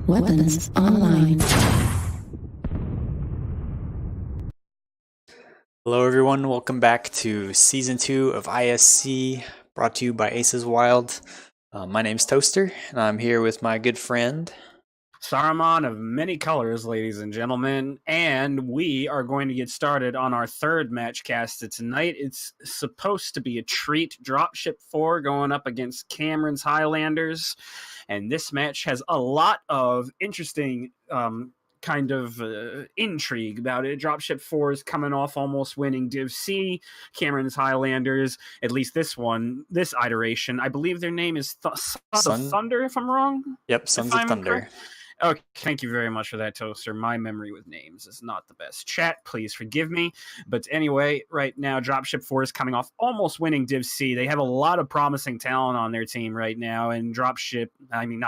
Weapons online. Hello everyone, welcome back to Season 2 of ISC, brought to you by Aces Wild. My name's Toaster, and I'm here with my good friend Saruman of many colors, ladies and gentlemen, and we are going to get started on our third match casted tonight. It's supposed to be a treat. Dropship 4 going up against Cameron's Highlanders, and this match has a lot of interesting intrigue about it. Dropship 4 is coming off almost winning Div C. Cameron's Highlanders, at least this iteration, I believe their name is Sons of Thunder, if I'm wrong. Yep, Sons of Thunder. Correct. Okay, thank you very much for that, Toaster. My memory with names is not the best. Chat, please forgive me. But anyway, right now, Dropship 4 is coming off almost winning Div C. They have a lot of promising talent on their team right now, and not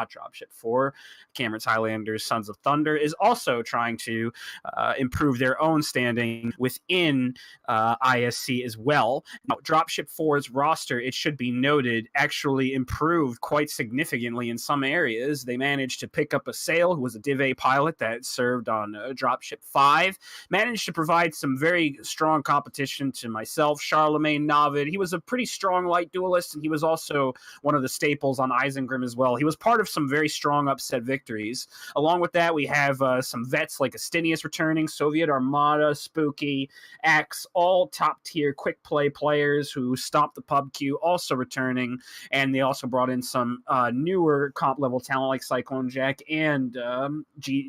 Dropship 4, Cameron's Highlanders, Sons of Thunder, is also trying to improve their own standing within ISC as well. Now, Dropship 4's roster, it should be noted, actually improved quite significantly in some areas. They managed to pick up a who was a Div A pilot that served on Dropship 5, managed to provide some very strong competition to myself, Charlemagne Navid. He was a pretty strong light duelist, and he was also one of the staples on Isengrim as well. He was part of some very strong upset victories. Along with that, we have some vets like Astinius returning, Soviet Armada, Spooky, Axe, all top-tier quick play players who stopped the pub queue, also returning, and they also brought in some newer comp-level talent like Cyclone Jack and GTK.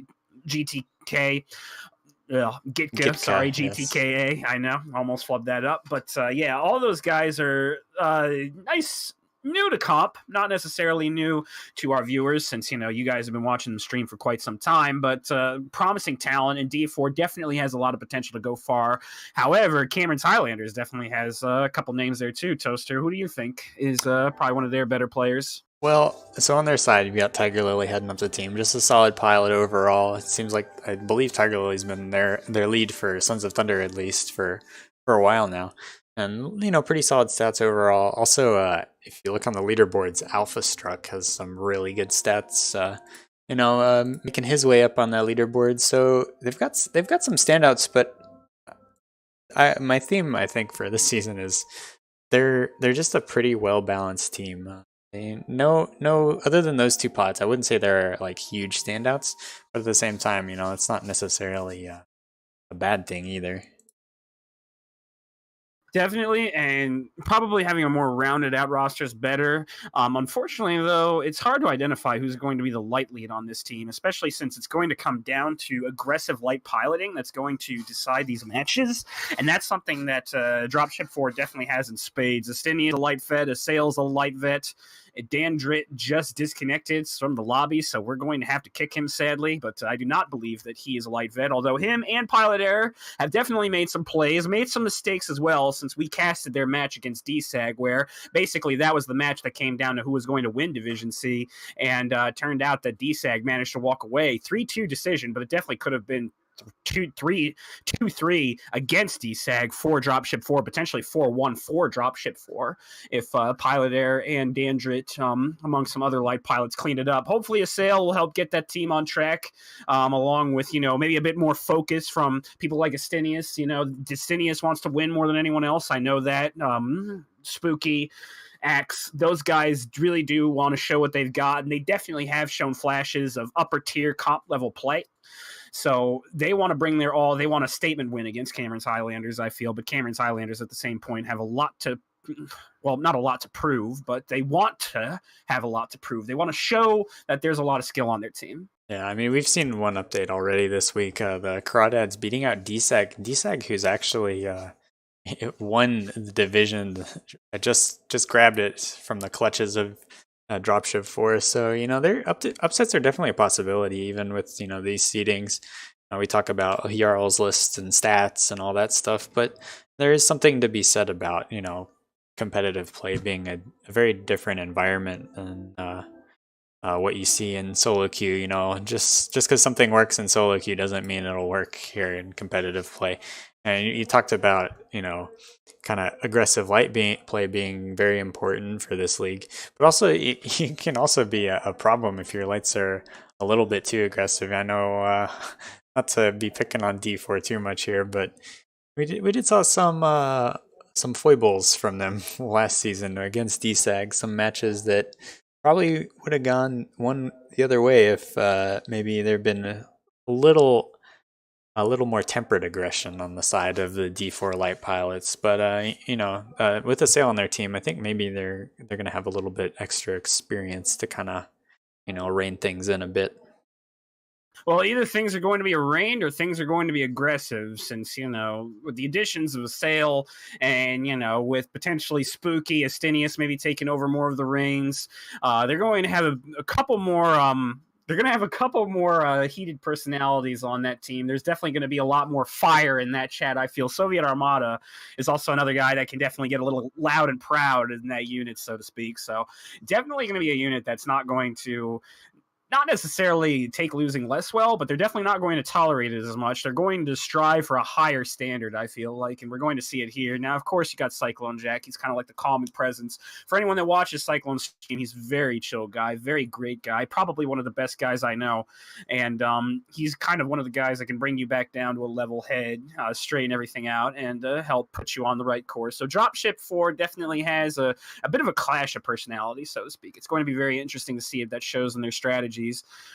Gitka, sorry, GTKA. Yes. I know, almost flubbed that up. But yeah, all those guys are nice, new to comp, not necessarily new to our viewers, since you guys have been watching the stream for quite some time. But promising talent, and D4 definitely has a lot of potential to go far. However, Cameron's Highlanders definitely has a couple names there too. Toaster, who do you think is probably one of their better players? Well, so on their side, you've got Tiger Lily heading up the team. Just a solid pilot overall. It seems like, I believe Tiger Lily's been their lead for Sons of Thunder, at least, for a while now. And, pretty solid stats overall. Also, if you look on the leaderboards, Alpha Struck has some really good stats, making his way up on that leaderboard. So they've got some standouts, but my theme, I think, for this season is they're just a pretty well-balanced team. No, other than those two pods, I wouldn't say they're like huge standouts, but at the same time, it's not necessarily a bad thing either. Definitely, and probably having a more rounded out roster is better. Unfortunately, though, it's hard to identify who's going to be the light lead on this team, especially since it's going to come down to aggressive light piloting that's going to decide these matches, and that's something that Dropship 4 definitely has in spades. Astinian is a light vet, Assail's a light vet. Dandrit just disconnected from the lobby, so we're going to have to kick him, sadly, but I do not believe that he is a light vet, although him and Pilot Error have definitely made some plays, made some mistakes as well, since we casted their match against DSAG, where basically that was the match that came down to who was going to win Division C, and turned out that DSAG managed to walk away. 3-2 decision, but it definitely could have been 2-3 against DSAG for Dropship 4, potentially 4-1 for Dropship 4 if Pilot Air and Dandrit, among some other light pilots, cleaned it up. Hopefully Assail will help get that team on track, along with, maybe a bit more focus from people like Astinius. Astinius wants to win more than anyone else. I know that. Spooky, Axe, those guys really do want to show what they've got, and they definitely have shown flashes of upper tier comp level play. So they want to bring their all. They want a statement win against Cameron's Highlanders, I feel. But Cameron's Highlanders, at the same point, have not a lot to prove, but they want to have a lot to prove. They want to show that there's a lot of skill on their team. Yeah, I mean, we've seen one update already this week. The Crawdads beating out DSAG. DSAG, who's actually won the division. I just grabbed it from the clutches of Dropship 4. So, their upsets are definitely a possibility, even with, these seedings. We talk about Jarl's lists and stats and all that stuff, but there is something to be said about, competitive play being a very different environment than what you see in solo queue. You know, just because something works in solo queue doesn't mean it'll work here in competitive play. And you talked about, you know, kind of aggressive play being very important for this league, but also it can also be a problem if your lights are a little bit too aggressive. I know, not to be picking on D4 too much here, but we did saw some foibles from them last season against DSAG. Some matches that probably would have gone one the other way if maybe there'd been little a little more tempered aggression on the side of the D4 light pilots. But you know, with a sale on their team, I think maybe they're gonna have a little bit extra experience to kind of, you know, rein things in a bit. Well, either things are going to be arraigned or things are going to be aggressive, since, with the additions of Sale and, with potentially Spooky, Astinius maybe taking over more of the reins, they're going to have a couple more. They're going to have a couple more heated personalities on that team. There's definitely going to be a lot more fire in that chat, I feel. Soviet Armada is also another guy that can definitely get a little loud and proud in that unit, so to speak. So definitely going to be a unit that's not necessarily take losing less well, but they're definitely not going to tolerate it as much. They're going to strive for a higher standard, I feel like, and we're going to see it here. Now, of course, you got Cyclone Jack. He's kind of like the calming presence. For anyone that watches Cyclone's stream, he's a very chill guy, very great guy, probably one of the best guys I know. And he's kind of one of the guys that can bring you back down to a level head, straighten everything out, and help put you on the right course. So Dropship 4 definitely has a bit of a clash of personality, so to speak. It's going to be very interesting to see if that shows in their strategy,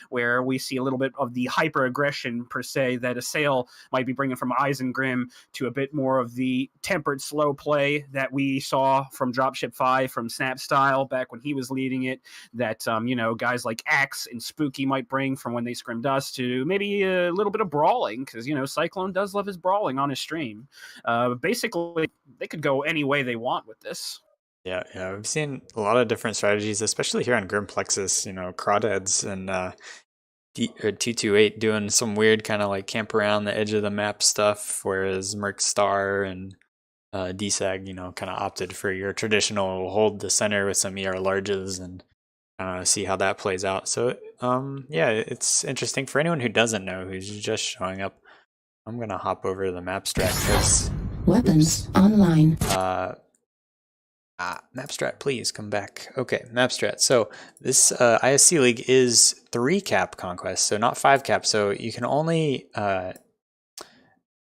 where we see a little bit of the hyper aggression per se that Assail might be bringing from Eisengrim to a bit more of the tempered slow play that we saw from Dropship 5 from Snap Style back when he was leading it, that guys like Axe and Spooky might bring from when they scrimmed us, to maybe a little bit of brawling, because Cyclone does love his brawling on his stream. Basically they could go any way they want with this. Yeah, yeah, we've seen a lot of different strategies, especially here on Grimplexus. You know, Crawdads and 228 doing some weird kind of like camp around the edge of the map stuff, whereas Mercstar and DSAG, you know, kind of opted for your traditional hold the center with some ER larges and see how that plays out. So, yeah, it's interesting for anyone who doesn't know, who's just showing up. I'm gonna hop over to the map strat because weapons online. Mapstrat, please come back. Okay, Mapstrat. So this ISC League is 3 cap conquest, so not 5 cap. So you can only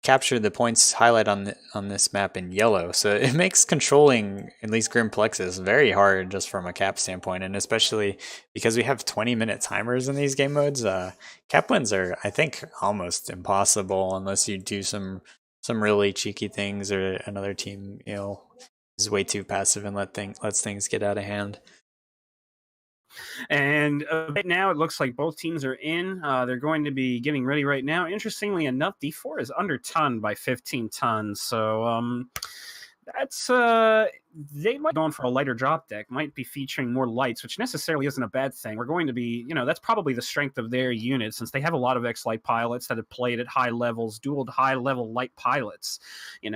capture the points highlight on this map in yellow. So it makes controlling at least Grimplexus very hard just from a cap standpoint, and especially because we have 20-minute timers in these game modes. Cap wins are, I think, almost impossible unless you do some really cheeky things or another team, you know, is way too passive and lets things get out of hand. And right now, it looks like both teams are in. They're going to be getting ready right now. Interestingly enough, D4 is under ton by 15 tons. So that's they might be going for a lighter drop deck, might be featuring more lights, which necessarily isn't a bad thing. We're going to be, that's probably the strength of their unit, since they have a lot of X-Light pilots that have played at high levels, dueled high-level light pilots. I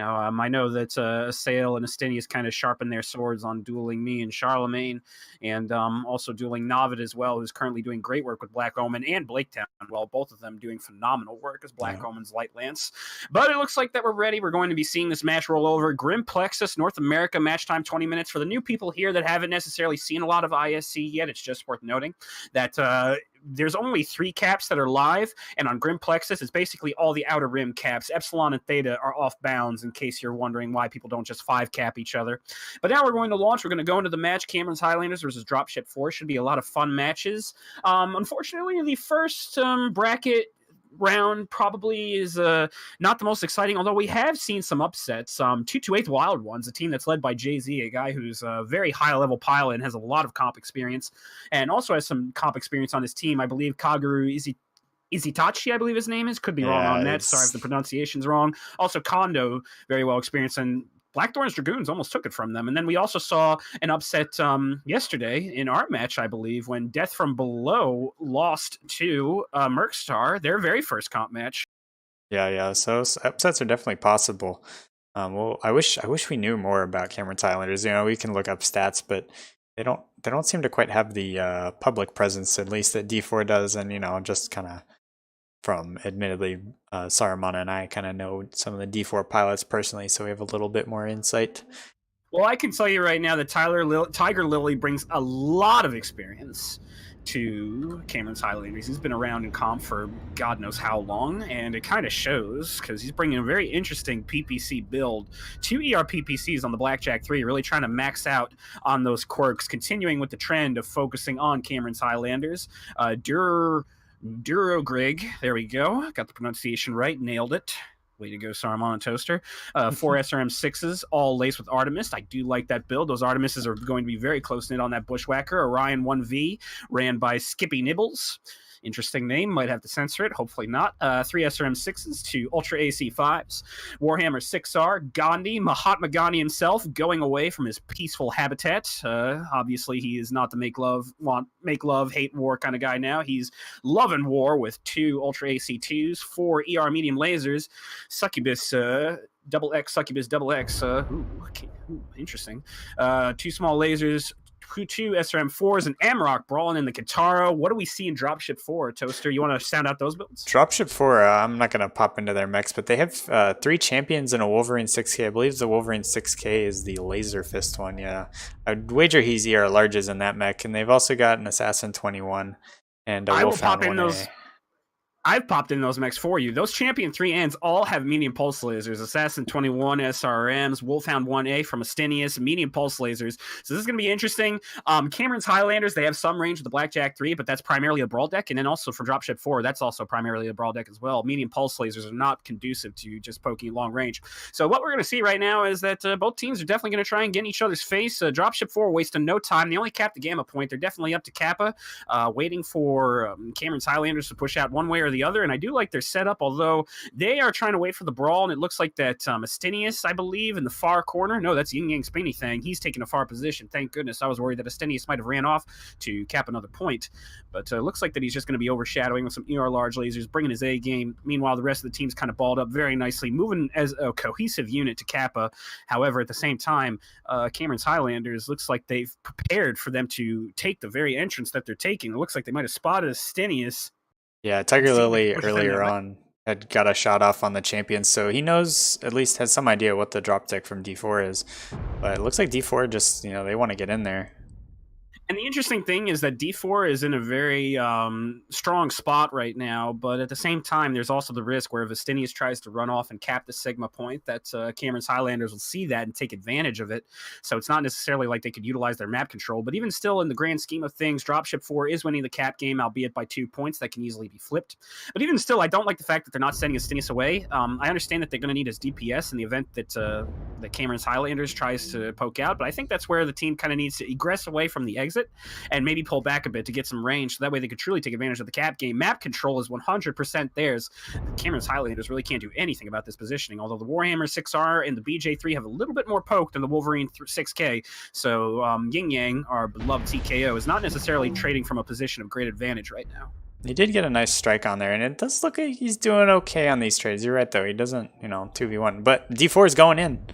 know that Sale and Astinius kind of sharpen their swords on dueling me and Charlemagne, and also dueling Navid as well, who's currently doing great work with Black Omen and Blaketown, well, both of them doing phenomenal work as Black Omen's Light Lance. But it looks like that we're ready. We're going to be seeing this match roll over. Grimplexus North America match time 20 minutes. For the new people here that haven't necessarily seen a lot of ISC yet, it's just worth noting that there's only 3 caps that are live, and on Grimplexus, it's basically all the outer rim caps. Epsilon and Theta are off bounds, in case you're wondering why people don't just 5 cap each other. But now we're going to launch. We're going to go into the match. Cameron's Highlanders versus Dropship 4. Should be a lot of fun matches. Unfortunately, the first bracket round probably is not the most exciting, although we have seen some upsets. 228 Wild Ones, a team that's led by Jay-Z, a guy who's a very high-level pilot and has a lot of comp experience, and also has some comp experience on his team. I believe Kaguru Izitachi, I believe his name is. Could be wrong on that. Sorry if the pronunciation's wrong. Also, Kondo, very well experienced, and Blackthorn's Dragoons almost took it from them. And then we also saw an upset yesterday in our match, I believe, when Death from Below lost to Mercstar, their very first comp match. Yeah. So upsets are definitely possible. Well, I wish we knew more about Cameron's Highlanders. You know, we can look up stats, but they don't seem to quite have the public presence, at least that D4 does, and just kind of from admittedly Saruman and I kind of know some of the D4 pilots personally, so we have a little bit more insight. Well, I can tell you right now that Tiger Lily brings a lot of experience to Cameron's Highlanders. He's been around in comp for God knows how long, and it kind of shows because he's bringing a very interesting PPC build. 2 ER PPCs on the Blackjack 3, really trying to max out on those quirks, continuing with the trend of focusing on Cameron's Highlanders. Durogrig, there we go. Got the pronunciation right, nailed it. Way to go, Saruman and Toaster. 4 SRM6s, all laced with Artemis. I do like that build. Those Artemises are going to be very close-knit on that Bushwhacker. Orion 1V, ran by Skippy Nibbles. Interesting name. Might have to censor it. Hopefully not. 3 SRM6s, 2 Ultra AC5s. Warhammer 6R. Gandhi, Mahatma Gandhi himself, going away from his peaceful habitat. Obviously, he is not the make love, hate war kind of guy now. He's loving war with 2 Ultra AC2s, 4 ER medium lasers, Succubus, double X, Succubus, double X. Interesting. 2 small lasers, 2 SRM4s, and Amarok brawling in the Katara. What do we see in Dropship 4, Toaster? You want to sound out those builds? Dropship 4, I'm not going to pop into their mechs, but they have 3 champions and a Wolverine 6K. I believe the Wolverine 6K is the Laser Fist one, yeah. I'd wager he's ER larges in that mech, and they've also got an Assassin 21 and a Wolfhound 1A. I've popped in those mechs for you. Those Champion 3Ns all have medium pulse lasers. Assassin 21 SRMs, Wolfhound 1A from Astinius, medium pulse lasers. So this is going to be interesting. Cameron's Highlanders, they have some range with the Blackjack 3, but that's primarily a brawl deck. And then also for Dropship 4, that's also primarily a brawl deck as well. Medium pulse lasers are not conducive to just poking long range. So what we're going to see right now is that both teams are definitely going to try and get in each other's face. Dropship 4 wasting no time. They only capped the Gamma point. They're definitely up to Kappa, waiting for Cameron's Highlanders to push out one way or the other, and I do like their setup, although they are trying to wait for the brawl, and it looks like that Astinius, I believe, in the far corner. No, that's Yin Yang Spinny thing. He's taking a far position. Thank goodness. I was worried that Astinius might have ran off to cap another point, but it looks like that he's just going to be overshadowing with some ER large lasers, bringing his A game. Meanwhile, the rest of the team's kind of balled up very nicely, moving as a cohesive unit to Kappa. However, at the same time, Cameron's Highlanders looks like they've prepared for them to take the very entrance that they're taking. It looks like they might have spotted Astinius. Yeah, Tiger Lily earlier on had got a shot off on the champions, so he knows, at least has some idea what the drop deck from D4 is. But it looks like D4 just, they want to get in there. And the interesting thing is that D4 is in a very strong spot right now, but at the same time, there's also the risk where if Astinius tries to run off and cap the Sigma point, that Cameron's Highlanders will see that and take advantage of it. So it's not necessarily like they could utilize their map control, but even still, in the grand scheme of things, Dropship 4 is winning the cap game, albeit by 2 points. That can easily be flipped. But even still, I don't like the fact that they're not sending Astinius away. I understand that they're going to need his DPS in the event that Cameron's Highlanders tries to poke out, but I think that's where the team kind of needs to egress away from the exit and maybe pull back a bit to get some range, so that way they could truly take advantage of the cap game. Map control is 100% theirs. Cameron's Highlanders really can't do anything about this positioning, although the Warhammer 6R and the BJ3 have a little bit more poke than the Wolverine 6K, so Yin Yang, our beloved TKO, is not necessarily trading from a position of great advantage right now. He did get a nice strike on there, and it does look like he's doing okay on these trades. You're right, though. He doesn't, 2v1, but D4 is going in.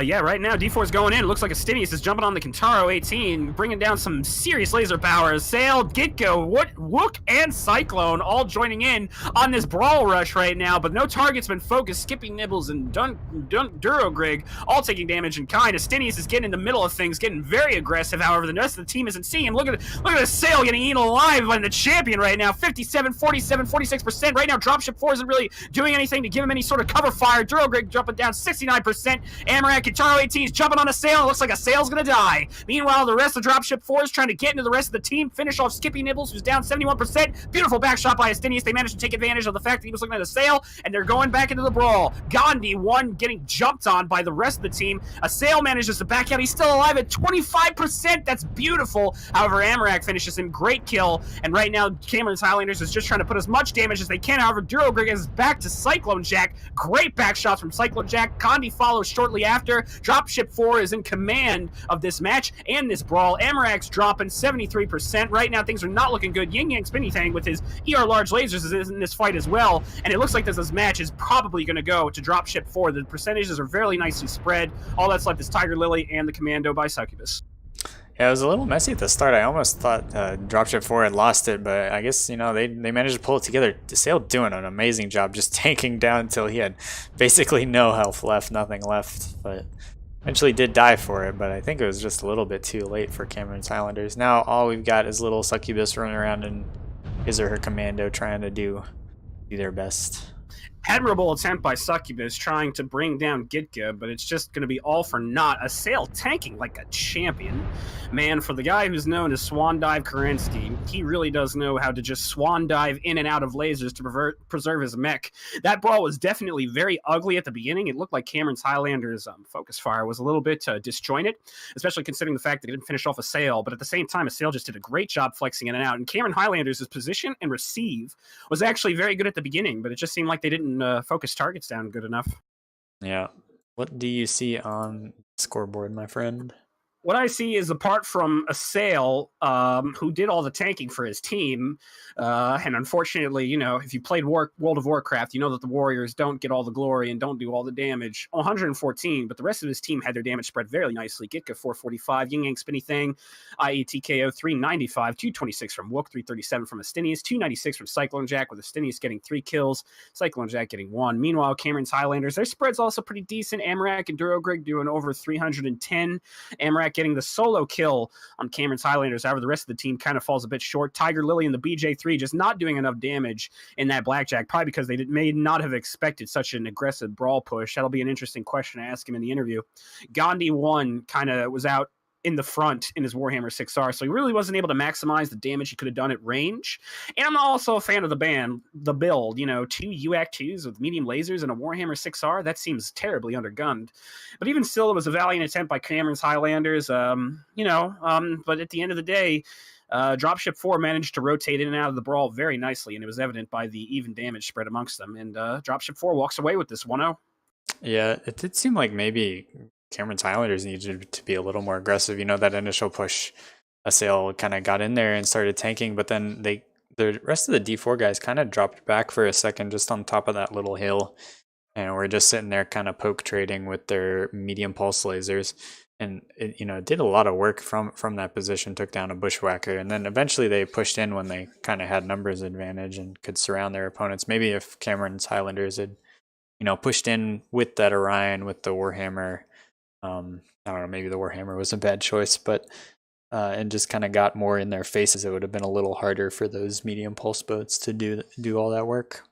Yeah, right now D4 is going in. It looks like Astinius is jumping on the Kintaro 18, bringing down some serious laser power. Sail, Gitgo, Wook, and Cyclone all joining in on this brawl rush right now, but no target's been focused. Skippy Nibbles and Durogrig all taking damage in kind. Astinius is getting in the middle of things, getting very aggressive. However, the rest of the team isn't seeing him. Look at this Sail getting eaten alive by the champion right now. 57, 47, 46%. Right now, Dropship 4 isn't really doing anything to give him any sort of cover fire. Durogrig jumping down 69%. Amaranth Kitaro 18 is jumping on a Sail. It looks like a Sail's going to die. Meanwhile, the rest of Dropship 4 is trying to get into the rest of the team, finish off Skippy Nibbles, who's down 71%. Beautiful back shot by Astinius. They managed to take advantage of the fact that he was looking at a Sail, and they're going back into the brawl. Gandhi, one getting jumped on by the rest of the team. A Sail manages to back out. He's still alive at 25%. That's beautiful. However, Amarak finishes him. Great kill. And right now, Cameron's Highlanders is just trying to put as much damage as they can. However, Durogrig is back to Cyclone Jack. Great back shots from Cyclone Jack. Gandhi follows shortly after. Dropship 4 is in command of this match and this brawl. Amarak's dropping 73%. Right now, things are not looking good. Yin Yang Spinny Thang with his ER large lasers is in this fight as well. And it looks like this match is probably going to go to Dropship 4. The percentages are very nicely spread. All that's left is Tiger Lily and the Commando by Succubus. Yeah, it was a little messy at the start. I almost thought Dropship 4 had lost it, but I guess, they managed to pull it together. Sail doing an amazing job just tanking down until he had basically no health left, nothing left. But eventually did die for it, but I think it was just a little bit too late for Cameron's Highlanders. Now all we've got is little Succubus running around in his or her commando trying to do their best. Admirable attempt by Succubus trying to bring down Gitka, but it's just going to be all for naught. A Sail tanking like a champion. Man, for the guy who's known as Swan Dive Kerensky, he really does know how to just swan dive in and out of lasers to preserve his mech. That brawl was definitely very ugly at the beginning. It looked like Cameron's Highlanders' focus fire was a little bit disjointed, especially considering the fact that he didn't finish off a Sail, but at the same time, a Sail just did a great job flexing in and out. And Cameron Highlanders' position and receive was actually very good at the beginning, but it just seemed like they didn't focus targets down good enough. Yeah. What do you see on scoreboard, my friend? What I see is, apart from a Sail who did all the tanking for his team, and unfortunately, if you played World of Warcraft, you know that the warriors don't get all the glory and don't do all the damage. 114, but the rest of his team had their damage spread very nicely. Gitka 445, Yin Yang Spinny Thing, IE TKO 395, 226 from Wook, 337 from Astinius, 296 from Cyclone Jack, with Astinius getting 3 kills, Cyclone Jack getting 1. Meanwhile, Cameron's Highlanders, their spread's also pretty decent. Amarak and Durogrig doing over 310. Amarak getting the solo kill on Cameron's Highlanders. However, the rest of the team kind of falls a bit short. Tiger Lily and the BJ3 just not doing enough damage in that blackjack, probably because they may not have expected such an aggressive brawl push. That'll be an interesting question to ask him in the interview. Gandhi 1 kind of was out in the front in his Warhammer 6R, so he really wasn't able to maximize the damage he could have done at range. And I'm also a fan of the build, 2 UAC2s with medium lasers and a Warhammer 6R. That seems terribly undergunned. But even still, it was a valiant attempt by Cameron's Highlanders, but at the end of the day, Dropship 4 managed to rotate in and out of the brawl very nicely, and it was evident by the even damage spread amongst them. And Dropship 4 walks away with this 1-0. Yeah, it did seem like maybe Cameron's Highlanders needed to be a little more aggressive. That initial push, a Sail kind of got in there and started tanking, but then the rest of the D4 guys kind of dropped back for a second just on top of that little hill, and we're just sitting there kind of poke trading with their medium pulse lasers. And it did a lot of work from that position, took down a bushwhacker, and then eventually they pushed in when they kind of had numbers advantage and could surround their opponents. Maybe if Cameron's Highlanders had pushed in with that Orion, with the Warhammer, I don't know, maybe the Warhammer was a bad choice, but and just kind of got more in their faces, it would have been a little harder for those medium pulse boats to do all that work.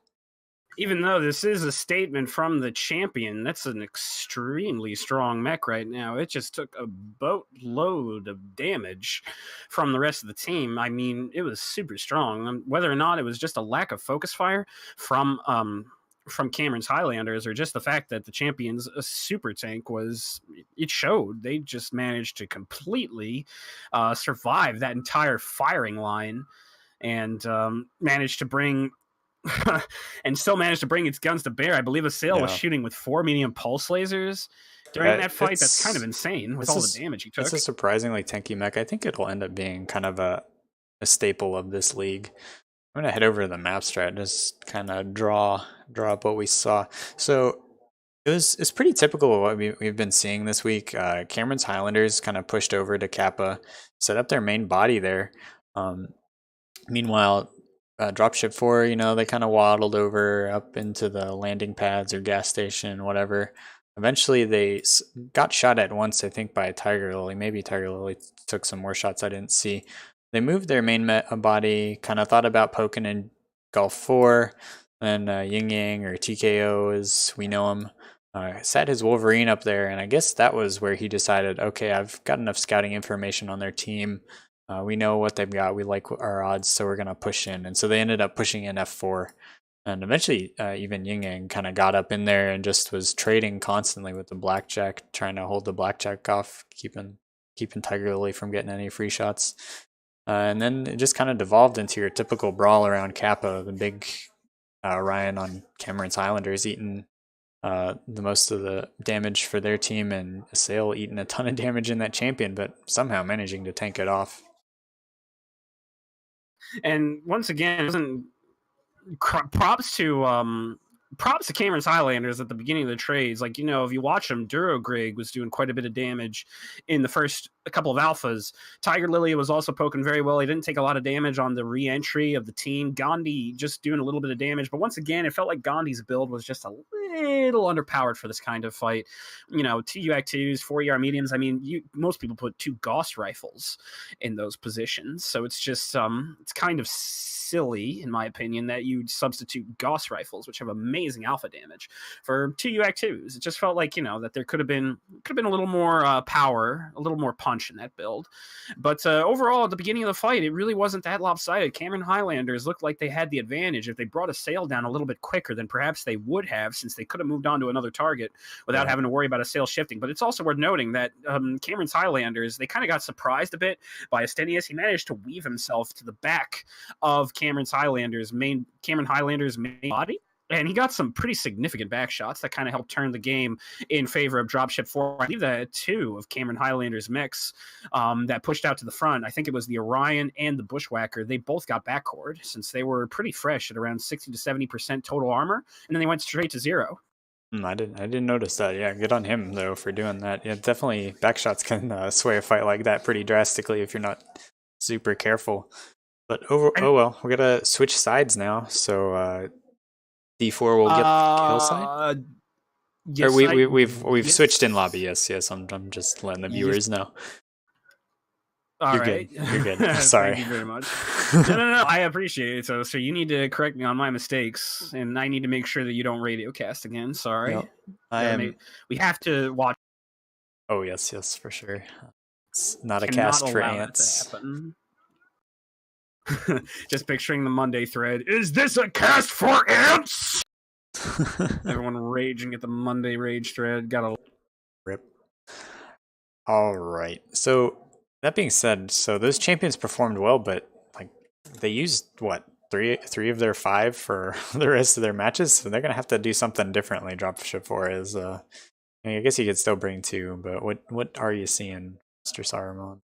Even though this is a statement from the champion, that's an extremely strong mech right now. It just took a boatload of damage from the rest of the team. I mean, it was super strong. Whether or not it was just a lack of focus fire from Cameron's Highlanders, or just the fact that the champion's super tank it showed. They just managed to completely survive that entire firing line and managed to bring and still managed to bring its guns to bear. I believe a Sail was shooting with 4 medium pulse lasers during that fight. That's kind of insane with all the damage he took. It's a surprisingly tanky mech. I think it'll end up being kind of a staple of this league. I'm gonna head over to the map strat and just kind of draw up what we saw. So it's pretty typical of what we've been seeing this week. Cameron's Highlanders kind of pushed over to Kappa, set up their main body there. Meanwhile, Dropship 4, they kind of waddled over up into the landing pads or gas station, whatever. Eventually, they got shot at once, I think, by Tiger Lily. Maybe Tiger Lily took some more shots I didn't see. They moved their main body, kind of thought about poking in Gulf 4, then Yin Yang, or TKO as we know him, set his Wolverine up there, and I guess that was where he decided, okay, I've got enough scouting information on their team. We know what they've got. We like our odds, so we're going to push in. And so they ended up pushing in F4. And eventually, even Yin Yang kind of got up in there and just was trading constantly with the blackjack, trying to hold the blackjack off, keeping Tiger Lily from getting any free shots. And then it just kind of devolved into your typical brawl around Kappa, the big Orion on Cameron's Highlanders eating the most of the damage for their team, and a Sail eating a ton of damage in that champion, but somehow managing to tank it off. And once again, props to props to Cameron's Highlanders at the beginning of the trades. Like, if you watch him, Durogrig was doing quite a bit of damage in the first couple of alphas. Tiger Lily was also poking very well. He didn't take a lot of damage on the re-entry of the team. Gandhi just doing a little bit of damage. But once again, it felt like Gandhi's build was just a little underpowered for this kind of fight. 2 UAC2s, 4 mediums. I mean, most people put 2 Gauss rifles in those positions. So it's just, it's kind of silly, in my opinion, that you substitute Gauss rifles, which have amazing alpha damage, for 2 UAC2s. It just felt like, that there could have been a little more power, a little more punch in that build. But overall, at the beginning of the fight, it really wasn't that lopsided. Cameron Highlanders looked like they had the advantage. If they brought a sail down a little bit quicker than perhaps they would have, since they could have moved on to another target without having to worry about a sail shifting. But it's also worth noting that Cameron's Highlanders, they kind of got surprised a bit by Astenius. He managed to weave himself to the back of Cameron Highlanders' main body, and he got some pretty significant back shots that kind of helped turn the game in favor of Dropship 4. I believe that 2 of Cameron Highlanders' mechs that pushed out to the front, I think it was the Orion and the Bushwhacker, they both got backcored since they were pretty fresh at around 60 to 70% total armor, and then they went straight to 0. I didn't notice that. Yeah, good on him though for doing that. Yeah, definitely backshots can sway a fight like that pretty drastically if you're not super careful. But oh well, we're gonna switch sides now. So D4 will get kill side. Yes, or we've switched in lobby. Yes. I'm just letting the viewers know. All right. You're good. Sorry. Thank you very much. No. I appreciate it. So you need to correct me on my mistakes, and I need to make sure that you don't radio cast again. Sorry. No, we have to watch. Oh yes, for sure. It's not a cast for ants. Just picturing the Monday thread. Is this a cast for ants? Everyone raging at the Monday rage thread. Gotta rip. All right. So that being said, so those champions performed well, but like they used what three of their 5 for the rest of their matches, so they're gonna have to do something differently. Dropship 4 is. I guess you could still bring 2, but what are you seeing, Mr. Saruman?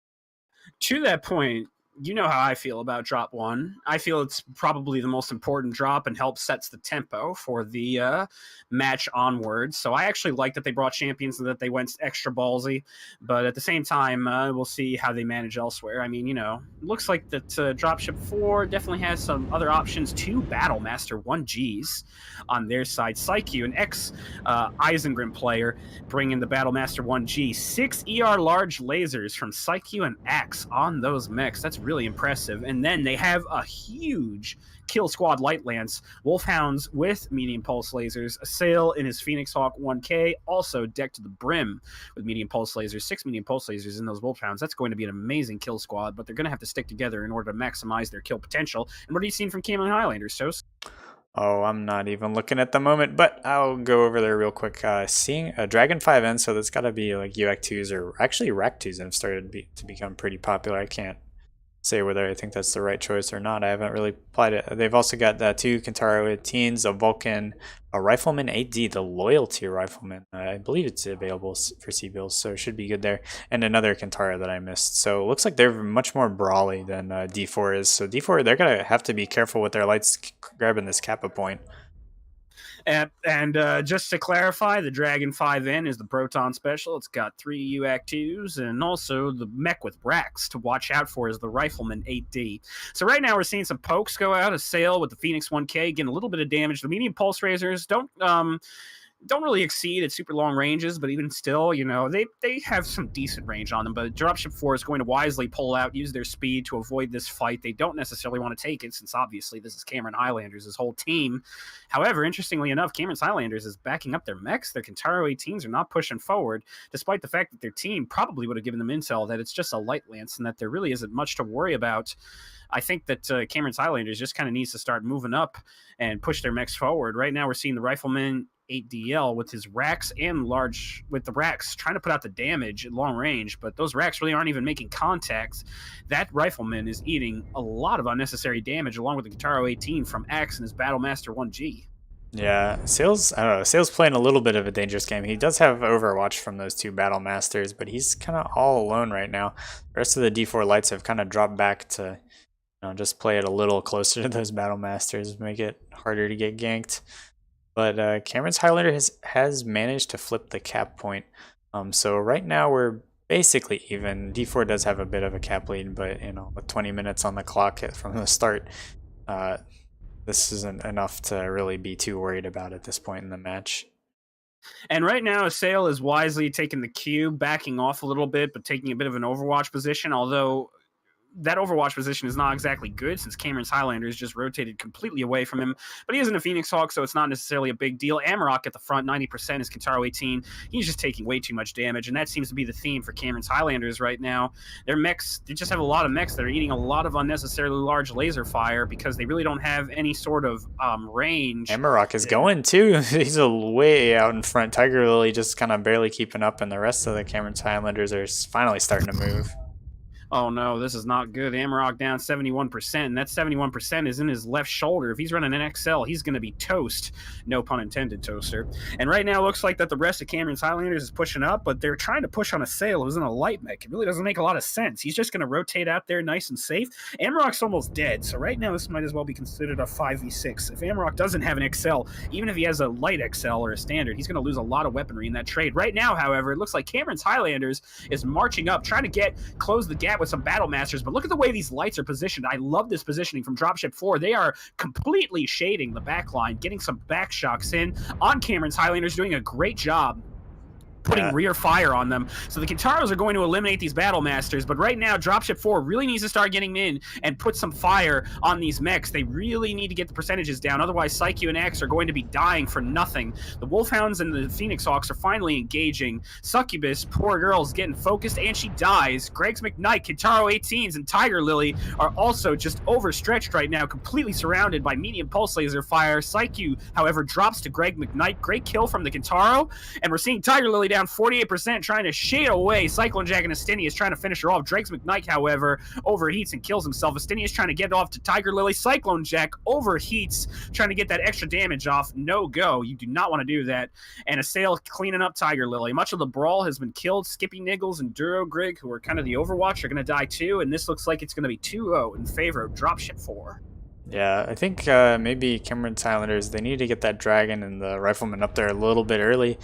To that point, you know how I feel about drop 1. I feel it's probably the most important drop and helps sets the tempo for the match onwards. So I actually like that they brought champions and that they went extra ballsy. But at the same time, we'll see how they manage elsewhere. I mean, it looks like that Dropship 4 definitely has some other options. 2 Battlemaster 1Gs on their side. Psyche, an ex-Isengrim player, bringing the Battlemaster 1G. 6 ER large lasers from Psyche and Axe on those mechs. That's really impressive. And then they have a huge Kill Squad Light Lance, Wolfhounds with medium pulse lasers, a sail in his Phoenix Hawk 1K, also decked to the brim with medium pulse lasers, 6 medium pulse lasers in those Wolfhounds. That's going to be an amazing kill squad, but they're going to have to stick together in order to maximize their kill potential. And what have you seen from Cameron Highlanders, Tos? Oh, I'm not even looking at the moment, but I'll go over there real quick. Seeing a Dragon 5N, so that's got to be like UAC2s or actually RAC2s have started to become pretty popular. I can't say whether I think that's the right choice or not. I haven't really applied it. They've also got 2 Kintaro 18s, a Vulcan, a Rifleman 8D, the Loyalty Rifleman. I believe it's available for C-Bills, so it should be good there. And another Kintaro that I missed. So it looks like they're much more brawly than D4 is. So D4, they're going to have to be careful with their lights grabbing this Kappa point. And just to clarify, the Dragon 5N is the Proton Special. It's got 3 UAC2s, and also the mech with racks to watch out for is the Rifleman 8D. So right now we're seeing some pokes go out, a sail with the Phoenix 1K, getting a little bit of damage. The medium pulse razors don't really exceed at super long ranges, but even still, they have some decent range on them. But Dropship 4 is going to wisely pull out, use their speed to avoid this fight. They don't necessarily want to take it, since obviously this is Cameron Highlanders, his whole team. However, interestingly enough, Cameron Highlanders is backing up their mechs. Their Kintaro 18s are not pushing forward, despite the fact that their team probably would have given them intel that it's just a light lance and that there really isn't much to worry about. I think that Cameron Highlanders just kind of needs to start moving up and push their mechs forward. Right now, we're seeing the Rifleman 8DL with his racks and with the racks trying to put out the damage at long range, but those racks really aren't even making contact. That Rifleman is eating a lot of unnecessary damage along with the Kintaro 18 from Axe and his Battlemaster 1G. Yeah, Sail's playing a little bit of a dangerous game. He does have Overwatch from those 2 Battlemasters, but he's kind of all alone right now. The rest of the D4 lights have kind of dropped back to just play it a little closer to those Battlemasters, make it harder to get ganked. But Cameron's Highlander has managed to flip the cap point. So right now we're basically even. D4 does have a bit of a cap lead, but with 20 minutes on the clock from the start, uh, this isn't enough to really be too worried about at this point in the match. And right now, Assail is wisely taking the cue, backing off a little bit, but taking a bit of an Overwatch position, although that Overwatch position is not exactly good since Cameron's Highlanders just rotated completely away from him. But he isn't a Phoenix Hawk, so it's not necessarily a big deal. Amarok at the front, 90% is Kintaro 18. He's just taking way too much damage, and that seems to be the theme for Cameron's Highlanders right now. Their mechs, they just have a lot of mechs that are eating a lot of unnecessarily large laser fire because they really don't have any sort of range. Amarok is going too. He's a way out in front. Tiger Lily just kind of barely keeping up, and the rest of the Cameron's Highlanders are finally starting to move. Oh no, this is not good. Amarok down 71%, and that 71% is in his left shoulder. If he's running an XL, he's going to be toast. No pun intended, toaster. And right now it looks like that the rest of Cameron's Highlanders is pushing up, but they're trying to push on Assail, who's in a light mech. It really doesn't make a lot of sense. He's just going to rotate out there nice and safe. Amarok's almost dead, so right now this might as well be considered a 5v6. If Amarok doesn't have an XL, even if he has a light XL or a standard, he's going to lose a lot of weaponry in that trade. Right now, however, it looks like Cameron's Highlanders is marching up, trying to close the gap with some Battle Masters, but look at the way these lights are positioned. I love this positioning from Dropship 4. They are completely shading the back line, getting some back shocks in on Cameron's Highlanders, doing a great job putting rear fire on them. So the Kintaros are going to eliminate these Battle Masters, but right now Dropship 4 really needs to start getting in and put some fire on these mechs. They really need to get the percentages down, otherwise Psyche and X are going to be dying for nothing. The Wolfhounds and the Phoenix Hawks are finally engaging. Succubus, poor girl, is getting focused and she dies. Greg's McKnight, Kintaro 18s, and Tiger Lily are also just overstretched right now, completely surrounded by medium pulse laser fire. Psyche, however, drops to Greg McKnight. Great kill from the Kintaro, and we're seeing Tiger Lily down 48%, trying to shade away. Cyclone Jack and Astini is trying to finish her off. Drake's McKnight, however, overheats and kills himself. Astini is trying to get it off to Tiger Lily. Cyclone Jack overheats, trying to get that extra damage off. No go. You do not want to do that. And Assail cleaning up Tiger Lily. Much of the brawl has been killed. Skippy Niggles and Duro Grig, who are kind of the Overwatch, are going to die too. And this looks like it's going to be 2-0 in favor of Dropship 4. Yeah, I think maybe Cameron's Highlanders, they need to get that Dragon and the Rifleman up there a little bit early.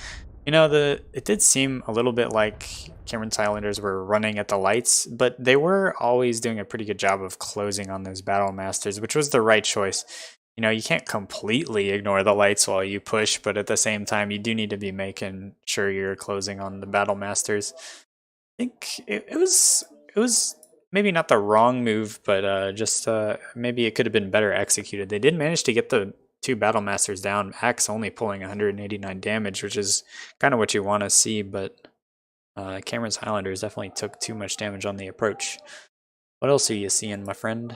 It did seem a little bit like Cameron's Highlanders were running at the lights, but they were always doing a pretty good job of closing on those Battle Masters, which was the right choice. You can't completely ignore the lights while you push, but at the same time, you do need to be making sure you're closing on the Battle Masters. I think it was maybe not the wrong move, but just maybe it could have been better executed. They did manage to get the 2 Battle Masters down, Axe only pulling 189 damage, which is kind of what you want to see, but Cameron's Highlanders definitely took too much damage on the approach. What else are you seeing, my friend?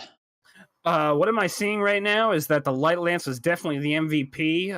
What am I seeing right now is that the Light Lance is definitely the MVP.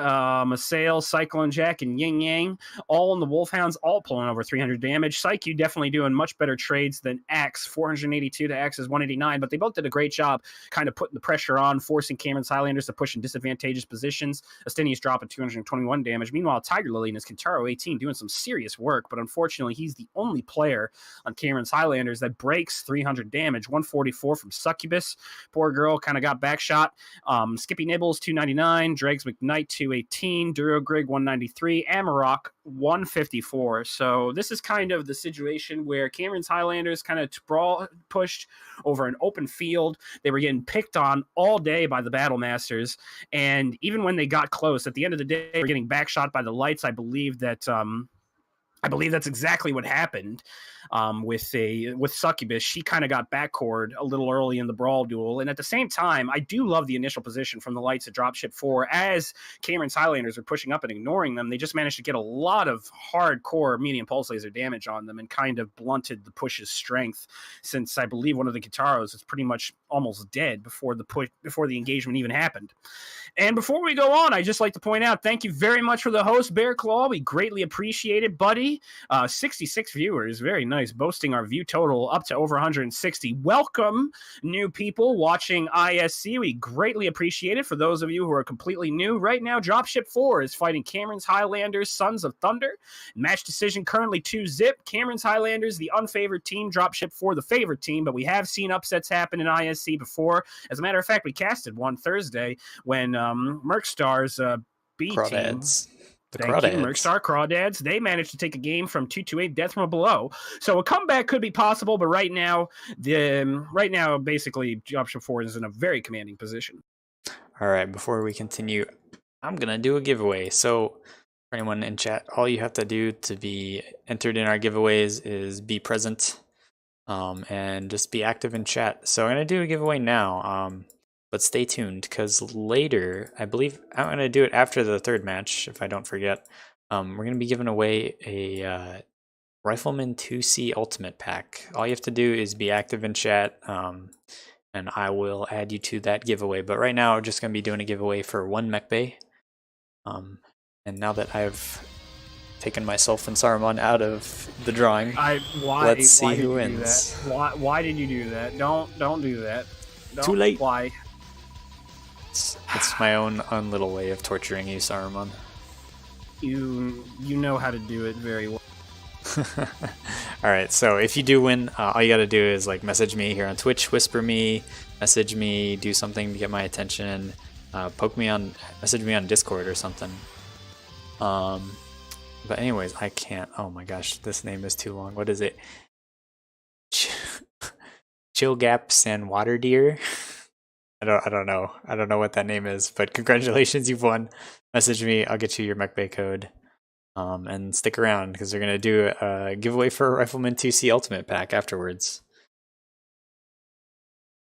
Assail, Cyclone Jack, and Yin Yang, all in the Wolfhounds, all pulling over 300 damage. Psyche definitely doing much better trades than Axe, 482 to Axe's 189, but they both did a great job kind of putting the pressure on, forcing Cameron's Highlanders to push in disadvantageous positions. Astini's dropping 221 damage. Meanwhile, Tiger Lily and his Kintaro 18 doing some serious work, but unfortunately, he's the only player on Cameron's Highlanders that breaks 300 damage. 144 from Succubus. Poor girl kind of got back shot. Skippy Nibbles 299, Dregs McKnight 218, Duro Grig 193, Amarok 154. So this is kind of the situation where Cameron's Highlanders kind of pushed over an open field. They were getting picked on all day by the Battle Masters, and even when they got close, at the end of the day, they were getting back shot by the lights. I believe that's exactly what happened with Succubus. She kind of got backcored a little early in the brawl duel, and at the same time, I do love the initial position from the lights at Dropship 4. As Cameron's Highlanders are pushing up and ignoring them, they just managed to get a lot of hardcore medium pulse laser damage on them and kind of blunted the push's strength, since I believe one of the Kitaros is pretty much almost dead before the engagement even happened. And before we go on, I'd just like to point out, thank you very much for the host, Bear Claw. We greatly appreciate it, buddy. 66 viewers, very nice, boasting our view total up to over 160. Welcome, new people watching ISC. We greatly appreciate it. For those of you who are completely new, right now, Dropship 4 is fighting Cameron's Highlanders, Sons of Thunder. Match decision currently 2-0. Cameron's Highlanders, the unfavored team, Dropship 4, the favorite team, but we have seen upsets happen in ISC before. As a matter of fact, we casted one Thursday when Merc Stars speed team. Crawdads. The Thank you, Crawdads. Mercstar Crawdads. They managed to take a game from 228 death from below. So a comeback could be possible, but right now, basically, Dropship 4 is in a very commanding position. All right, before we continue, I'm going to do a giveaway. So for anyone in chat, all you have to do to be entered in our giveaways is be present and just be active in chat. So I'm going to do a giveaway now, but stay tuned because later, I believe I'm going to do it after the third match, if I don't forget. We're going to be giving away a Rifleman 2C Ultimate Pack. All you have to do is be active in chat, and I will add you to that giveaway. But right now, we're just going to be doing a giveaway for one mech bay. And now that I've taken myself and Saruman out of the drawing, let's see who wins. Why did you do that? Don't do that. Too late. Why? It's my own little way of torturing you, Saruman. You know how to do it very well. Alright, so if you do win, all you gotta do is like message me here on Twitch, whisper me, message me, do something to get my attention, message me on Discord or something. But anyways, I can't. Oh my gosh, this name is too long. What is it? Chill Gaps and Water Deer. I don't know. I don't know what that name is, but congratulations, you've won. Message me, I'll get you your mech bay code. And stick around because they're gonna do a giveaway for a Rifleman 2C Ultimate Pack afterwards.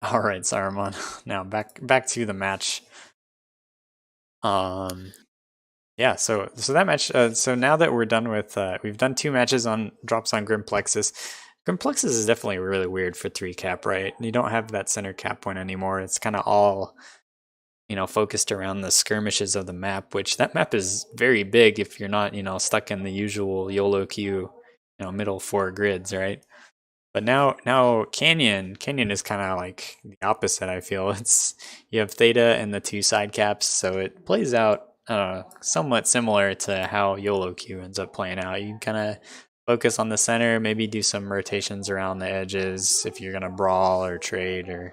All right, Saruman. Now back to the match. Yeah. So that match. So now that we're done with, we've done 2 matches on drops on Grimplexus. Grimplexus is definitely really weird for 3 cap, right? You don't have that center cap point anymore. It's kind of all, focused around the skirmishes of the map, which that map is very big if you're not, stuck in the usual YOLO queue, middle 4 grids, right? But now Canyon is kind of like the opposite, I feel. You have Theta and the 2 side caps, so it plays out somewhat similar to how YOLO queue ends up playing out. You kind of focus on the center, maybe do some rotations around the edges if you're going to brawl or trade or...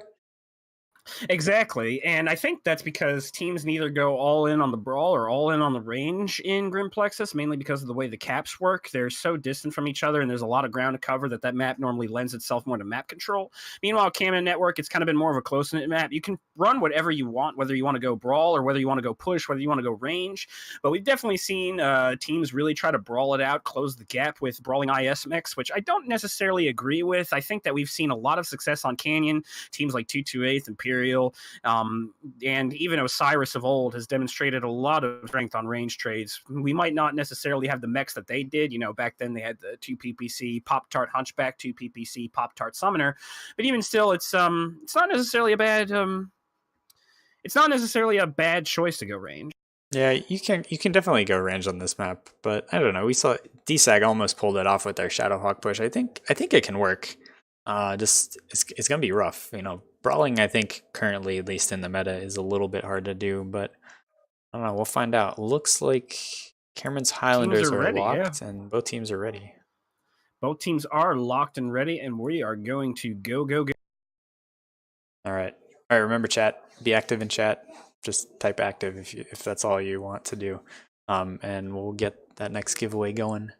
Exactly, and I think that's because teams neither go all in on the brawl or all in on the range in Grimplexus, mainly because of the way the caps work. They're so distant from each other, and there's a lot of ground to cover that map normally lends itself more to map control. Meanwhile, Cam Network, it's kind of been more of a close-knit map. You can run whatever you want, whether you want to go brawl or whether you want to go push, whether you want to go range, but we've definitely seen teams really try to brawl it out, close the gap with brawling IS mechs, which I don't necessarily agree with. I think that we've seen a lot of success on Canyon, teams like 228 Imperial, and even Osiris of old has demonstrated a lot of strength on range trades. We might not necessarily have the mechs that they did. Back then they had the 2 PPC Pop-Tart Hunchback, 2 PPC Pop-Tart Summoner, but even still, it's not necessarily a bad choice to go range. Yeah, you can definitely go range on this map, but I don't know. We saw DSAG almost pulled it off with their Shadowhawk push. I think it can work. It's gonna be rough. Brawling, I think currently, at least in the meta, is a little bit hard to do, but I don't know. We'll find out. Looks like Cameron's Highlanders are ready, locked, and both teams are ready. Both teams are locked and ready, and we are going to go. All right. Remember, chat. Be active in chat. Just type active if that's all you want to do, and we'll get that next giveaway going.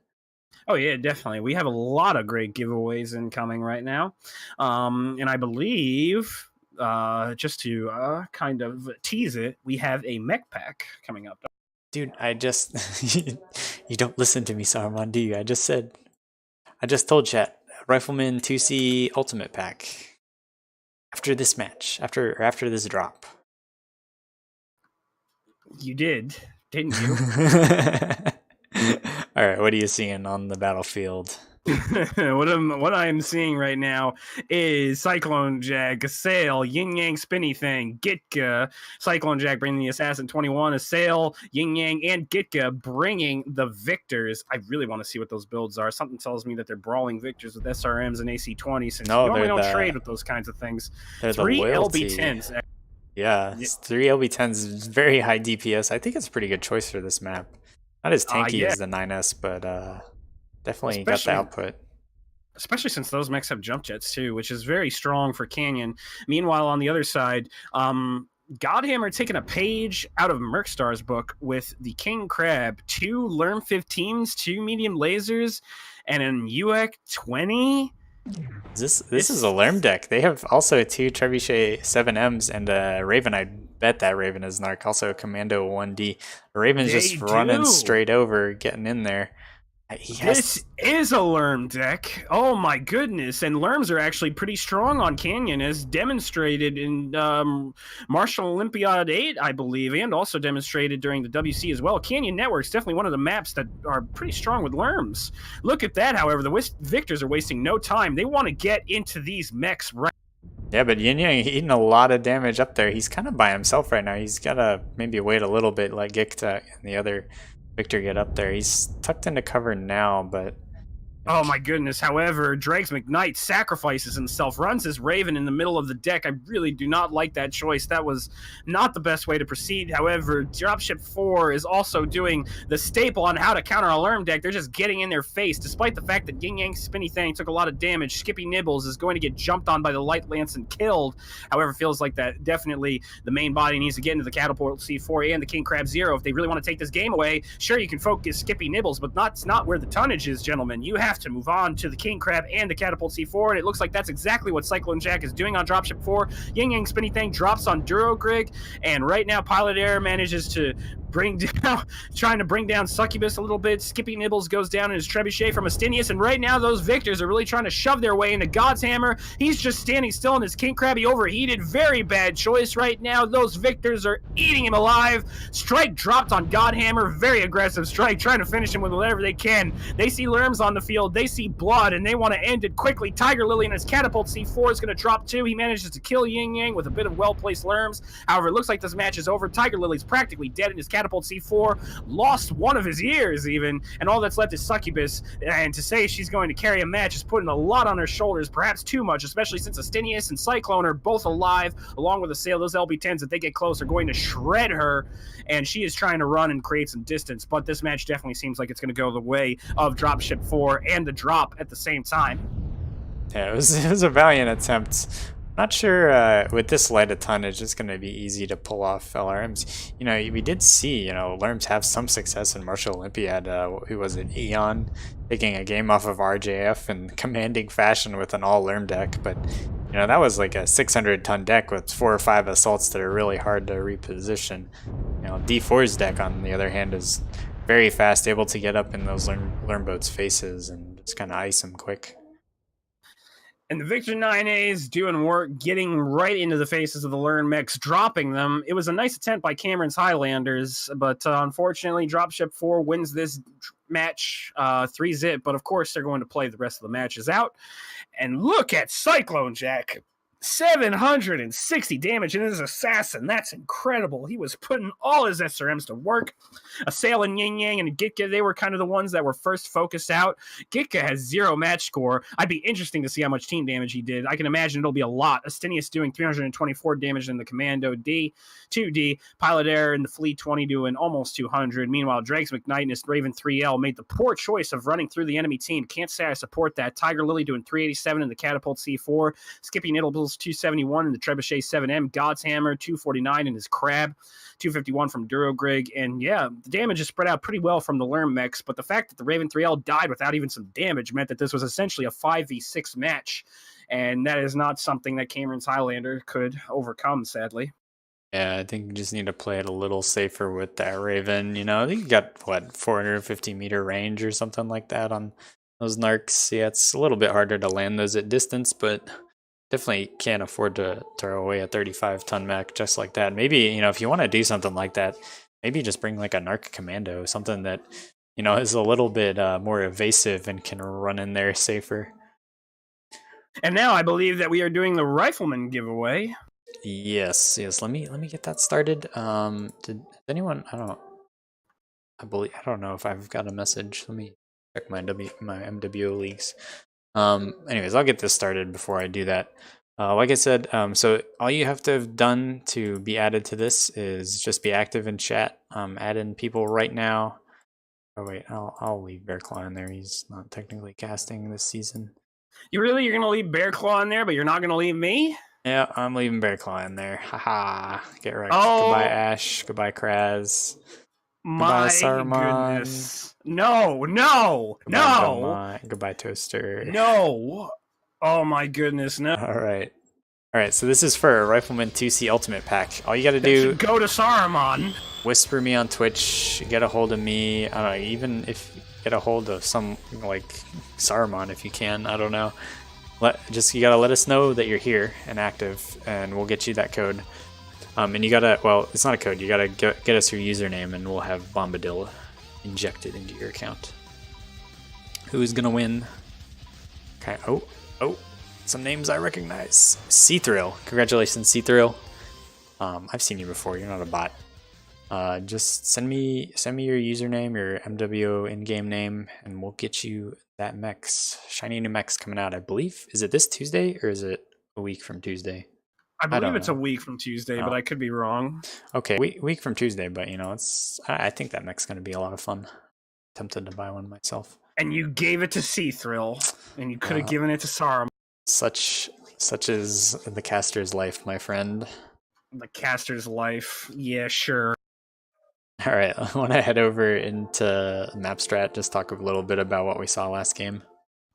Oh, yeah, definitely. We have a lot of great giveaways incoming right now. And I believe, just to kind of tease it, we have a mech pack coming up. Dude, you don't listen to me, Saruman, do you? I just told chat, Rifleman 2C Ultimate Pack. After this match, after this drop. You did, didn't you? All right, what are you seeing on the battlefield? What I'm seeing right now is Cyclone Jag, Assail, Yin Yang Spinny Thing, Gitka, Cyclone Jag bringing the Assassin 21, Assail, Yin Yang, and Gitka bringing the Victors. I really want to see what those builds are. Something tells me that they're brawling Victors with SRMs and AC-20, since you normally don't trade with those kinds of things. They're 3 the loyalty. LB10s. Yeah, 3 LB10s is very high DPS. I think it's a pretty good choice for this map. Not as tanky as the 9S, but definitely got the output. Especially since those mechs have jump jets too, which is very strong for Canyon. Meanwhile, on the other side, Godhammer taking a page out of Mercstar's book with the King Crab, 2 Lerm 15s, 2 medium lasers, and an UX 20. This is a Lerm deck. They have also 2 Trebuchet 7Ms and a Raven. I bet that Raven is Narc. Also a Commando 1D. The Raven's They just running do. straight over, getting in there. This is a Lerm deck. Oh my goodness. And Lerms are actually pretty strong on Canyon, as demonstrated in Martial Olympiad 8, I believe, and also demonstrated during the WC as well. Canyon Network's definitely one of the maps that are pretty strong with Lerms. Look at that, however. The Victors are wasting no time. They want to get into these mechs right. Yeah, but Yin Yang eating a lot of damage up there. He's kind of by himself right now. He's got to maybe wait a little bit, let Gikta and the other Victor get up there. He's tucked into cover now, but... Oh my goodness. However, Dregs McKnight sacrifices himself, runs his Raven in the middle of the deck. I really do not like that choice. That was not the best way to proceed. However, Dropship 4 is also doing the staple on how to counter a Lerm deck. They're just getting in their face. Despite the fact that Yin Yang Spinny Thang took a lot of damage, Skippy Nibbles is going to get jumped on by the Light Lance and killed. However, feels like that definitely the main body needs to get into the Catapult C4 and the King Crab Zero if they really want to take this game away. Sure, you can focus Skippy Nibbles, but that's not where the tonnage is, gentlemen. You have to move on to the King Crab and the Catapult C4, and it looks like that's exactly what Cyclone Jack is doing on Dropship 4. Yin Yang Spinny Thing drops on Durogrig, and right now Pilot Air manages to trying to bring down Succubus a little bit. Skippy Nibbles goes down in his Trebuchet from Astinius, and right now those Victors are really trying to shove their way into God's Hammer. He's just standing still in his King Crab. He overheated. Very bad choice right now. Those Victors are eating him alive. Strike dropped on Godhammer. Very aggressive strike, trying to finish him with whatever they can. They see Lerms on the field. They see blood, and they want to end it quickly. Tiger Lily and his Catapult C4 is going to drop too. He manages to kill Yin Yang with a bit of well-placed Lerms. However, it looks like this match is over. Tiger Lily's practically dead in his Catapult C4, lost one of his ears even, and all that's left is Succubus, and to say she's going to carry a match is putting a lot on her shoulders, perhaps too much, especially since Astinius and Cyclone are both alive, along with Assail. Those LB10s, if they get close, are going to shred her, and she is trying to run and create some distance, but this match definitely seems like it's going to go the way of Dropship 4 and the drop at the same time. Yeah, it was a valiant attempt. Not sure with this light of tonnage it's going to be easy to pull off LRMs. You know, we did see, you know, Lerms have some success in Martial Olympiad. Who was it? Eon taking a game off of RJF in commanding fashion with an all Lerm deck. But, you know, that was like a 600-ton deck with 4 or 5 assaults that are really hard to reposition. You know, D4's deck, on the other hand, is very fast, able to get up in those Lerm boats' faces and just kind of ice them quick. And the Victor 9As doing work, getting right into the faces of the Lerm mechs, dropping them. It was a nice attempt by Cameron's Highlanders, but unfortunately, Dropship 4 wins this match 3-zip. But of course, they're going to play the rest of the matches out. And look at Cyclone Jack. 760 damage in his assassin. That's incredible. He was putting all his SRMs to work. Assail and Yin Yang and Gitka, they were kind of the ones that were first focused out. Gitka has 0 match score. I'd be interesting to see how much team damage he did. I can imagine it'll be a lot. Astinius doing 324 damage in the Commando D, 2D. Pilot Air in the Fleet 20 doing almost 200. Meanwhile, Dregs McKnight and his Raven 3L made the poor choice of running through the enemy team. Can't say I support that. Tiger Lily doing 387 in the Catapult C4. Skippy Nibbles 271 in the Trebuchet 7M. God's Hammer 249 in his Crab. 251 from Durogrig, and yeah, the damage is spread out pretty well from the Lerm mechs, but the fact that the Raven 3L died without even some damage meant that this was essentially a 5v6 match, and that is not something that Cameron's Highlander could overcome, sadly. Yeah, I think you just need to play it a little safer with that Raven. You know, you got, what, 450 meter range or something like that on those narcs. Yeah, it's a little bit harder to land those at distance, but definitely can't afford to throw away a 35-ton mech just like that. Maybe, you know, if you want to do something like that, maybe just bring like a narc commando, something that, you know, is a little bit more evasive and can run in there safer. And now I believe that we are doing the Rifleman giveaway. Yes. Let me get that started. Did anyone? I don't know if I've got a message. Let me check my MWO leagues. Anyways, I'll get this started before I do that. Like I said, so all you have to have done to be added to this is just be active in chat. Add in people right now. Oh wait, I'll leave Bearclaw in there. He's not technically casting this season. You're going to leave Bearclaw in there, but you're not going to leave me? Yeah, I'm leaving Bear Claw in there. Haha. Get wrecked. Oh. Goodbye, Ash. Goodbye, Kraz. Goodbye, My Saruman. goodness. No, no, Goodbye, no, Belmont. Goodbye, Toaster. no. Oh my goodness, no. Alright. Alright, so this is for Rifleman 2C Ultimate Pack. All you gotta That do, should go to Saruman. whisper me on Twitch, get a hold of me. I don't know, even if you get a hold of some, like, Saruman if you can, I don't know. You gotta let us know that you're here and active, and we'll get you that code. And you gotta, well, it's not a code, you gotta get us your username, and we'll have Bombadil injected into your account. Who's gonna win? Okay, oh, some names I recognize. C-Thrill, congratulations, C-Thrill. I've seen you before, you're not a bot. Just send me your username, your MWO in-game name, and we'll get you that mechs. Shiny new mechs coming out, I believe. Is it this Tuesday, or is it a week from Tuesday? I believe don't it's know. a week from Tuesday, but I could be wrong. Okay, week from Tuesday, but you know, I think that mech's gonna be a lot of fun. Tempted to buy one myself. And you gave it to C-Thrill, and you could have given it to Saruman. Such is the caster's life, my friend. The caster's life. Yeah, sure. Alright, I want to head over into Mapstrat, just talk a little bit about what we saw last game.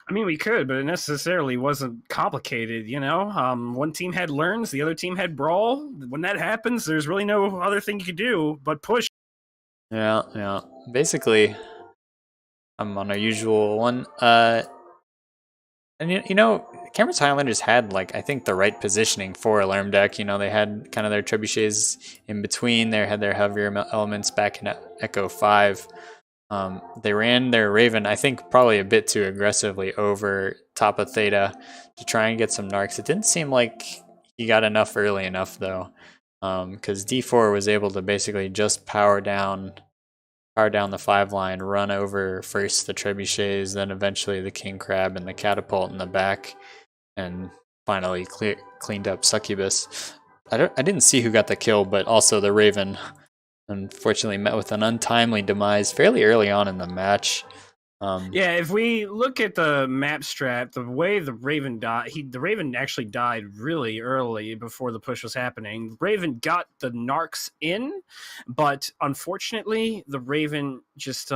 I mean, we could, but it necessarily wasn't complicated, you know? One team had learns, the other team had brawl. When that happens, there's really no other thing you could do but push. Yeah. Basically, I'm on a usual one. And you know, Cameron's Highlanders had, like, I think the right positioning for Alarm Deck. You know, they had kind of their trebuchets in between. They had their heavier elements back in Echo 5. They ran their Raven, I think, probably a bit too aggressively over top of Theta to try and get some narcs. It didn't seem like he got enough early enough, though, because D4 was able to basically just power down the 5 line, run over first the trebuchets, then eventually the king crab and the catapult in the back, and finally cleaned up Succubus. I didn't see who got the kill, but also the Raven unfortunately met with an untimely demise fairly early on in the match. Yeah, if we look at the map strat, the way the Raven died, the Raven actually died really early before the push was happening. The Raven got the narcs in, but unfortunately, the Raven just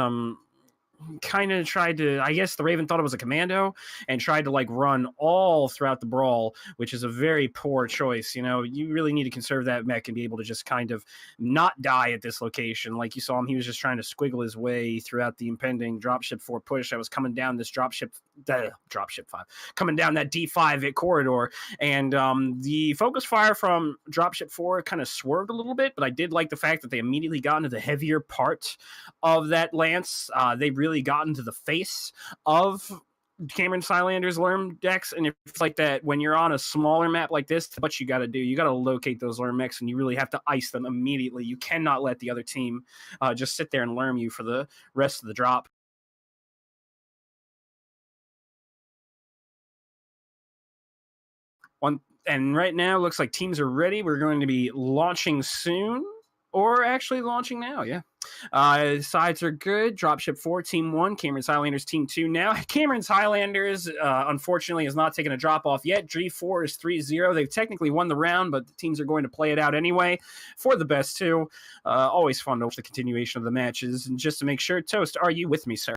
kind of tried to, I guess the Raven thought it was a commando and tried to like run all throughout the brawl, which is a very poor choice. You know, you really need to conserve that mech and be able to just kind of not die at this location. Like you saw him, he was just trying to squiggle his way throughout the impending Dropship 4 push that was coming down this Dropship 5, coming down that D5 corridor. And the focus fire from Dropship 4 kind of swerved a little bit, but I did like the fact that they immediately got into the heavier part of that lance. They really got into the face of Cameron Silander's Lerm decks, and it's like that when you're on a smaller map like this, what you got to do, you got to locate those Lerm mechs, and you really have to ice them immediately. You cannot let the other team just sit there and Lerm you for the rest of the drop. And right now, looks like teams are ready. We're going to be launching soon, or actually launching now, yeah. Sides are good. Dropship 4, Team 1. Cameron's Highlanders, Team 2. Now, Cameron's Highlanders, unfortunately, is not taking a drop-off yet. G4 is 3-0. They've technically won the round, but the teams are going to play it out anyway for the best two. Always fun to watch the continuation of the matches. And just to make sure, Toast, are you with me, sir?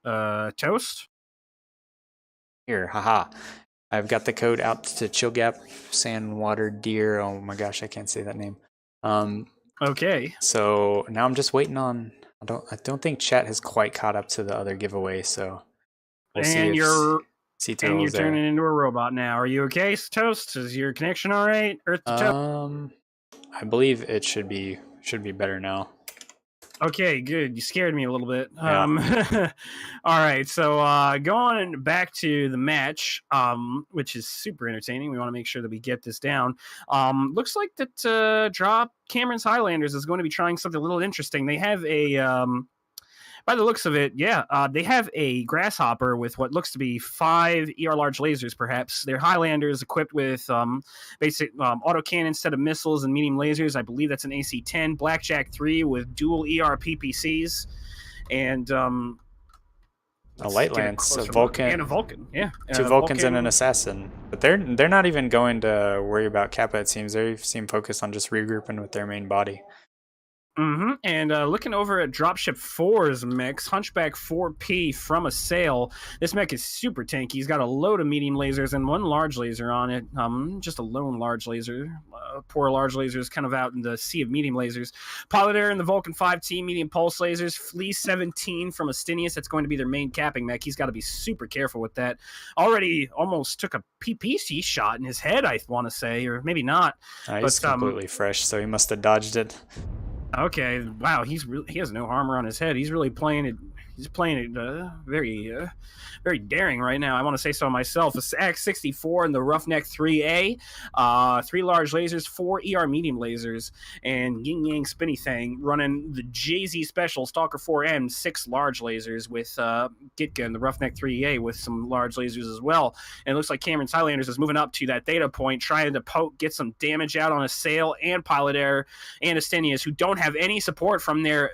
Toast? Here, haha. I've got the code out to Chillgap, Sandwater Deer. Oh my gosh, I can't say that name. Okay. So now I'm just waiting on. I don't think chat has quite caught up to the other giveaway. So we'll see if you're C-Turtle is there. turning into a robot now. Are you okay, Toast? Is your connection all right? Earth to Toast? I believe it should be better now. Okay, good. You scared me a little bit. Yeah. All right, so going back to the match, which is super entertaining. We want to make sure that we get this down. Looks like that Drop Cameron's Highlanders is going to be trying something a little interesting. They have a by the looks of it, they have a Grasshopper with what looks to be 5 ER large lasers, perhaps. Their Highlanders equipped with basic autocannon instead of missiles and medium lasers. I believe that's an AC-10. Blackjack 3 with dual ER PPCs. And A light Get a lance, a closer look. Vulcan, And a Vulcan, yeah. two Vulcans and an assassin. But they're not even going to worry about Kappa. It seems they seem focused on just regrouping with their main body. And looking over at Dropship 4's mix, Hunchback 4P from a sail. This mech is super tanky. He's got a load of medium lasers and one large laser on it. Just a lone large laser. Poor large lasers kind of out in the sea of medium lasers. Pilot Air and the Vulcan 5T medium pulse lasers. Flea 17 from Astinius. That's going to be their main capping mech. He's got to be super careful with that. Already almost took a PPC shot in his head, I want to say, or maybe not. He's completely fresh, so he must have dodged it. Okay, wow, he has no armor on his head. He's really playing it. He's playing it very daring right now. I want to say so myself. It's X64 and the Roughneck 3A, 3 large lasers, 4 ER medium lasers, and Yin Yang Spinny Thing running the JZ Special Stalker 4M, 6 large lasers with Gitka and the Roughneck 3A with some large lasers as well. And it looks like Cameron's Highlanders is moving up to that theta point, trying to get some damage out on a sail and Pilot Air and Astinius, who don't have any support from their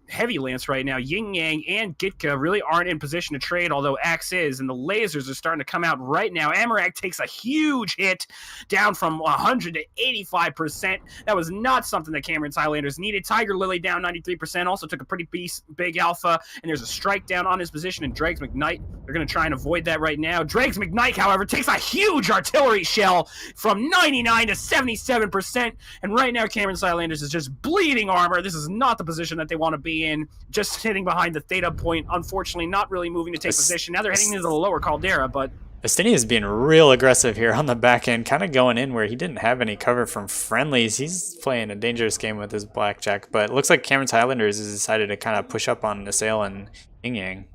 heavy lance right now. Yin Yang and Gitka really aren't in position to trade, although Axe is, and the lasers are starting to come out right now. Amarak takes a huge hit, down from 100 to 85%. That was not something that Cameron's Highlanders needed. Tiger Lily down 93%, also took a pretty big alpha, and there's a strike down on his position, and Dregs McKnight, they're going to try and avoid that right now. Dregs McKnight, however, takes a huge artillery shell from 99 to 77%, and right now Cameron's Highlanders is just bleeding armor. This is not the position that they want to be in, just hitting behind the theta point, unfortunately not really moving to take position. Now they're heading into the lower caldera, but Astinius is being real aggressive here on the back end, kind of going in where he didn't have any cover from friendlies. He's playing a dangerous game with his blackjack, but it looks like Cameron's Highlanders has decided to kind of push up on Assail and Yin Yang.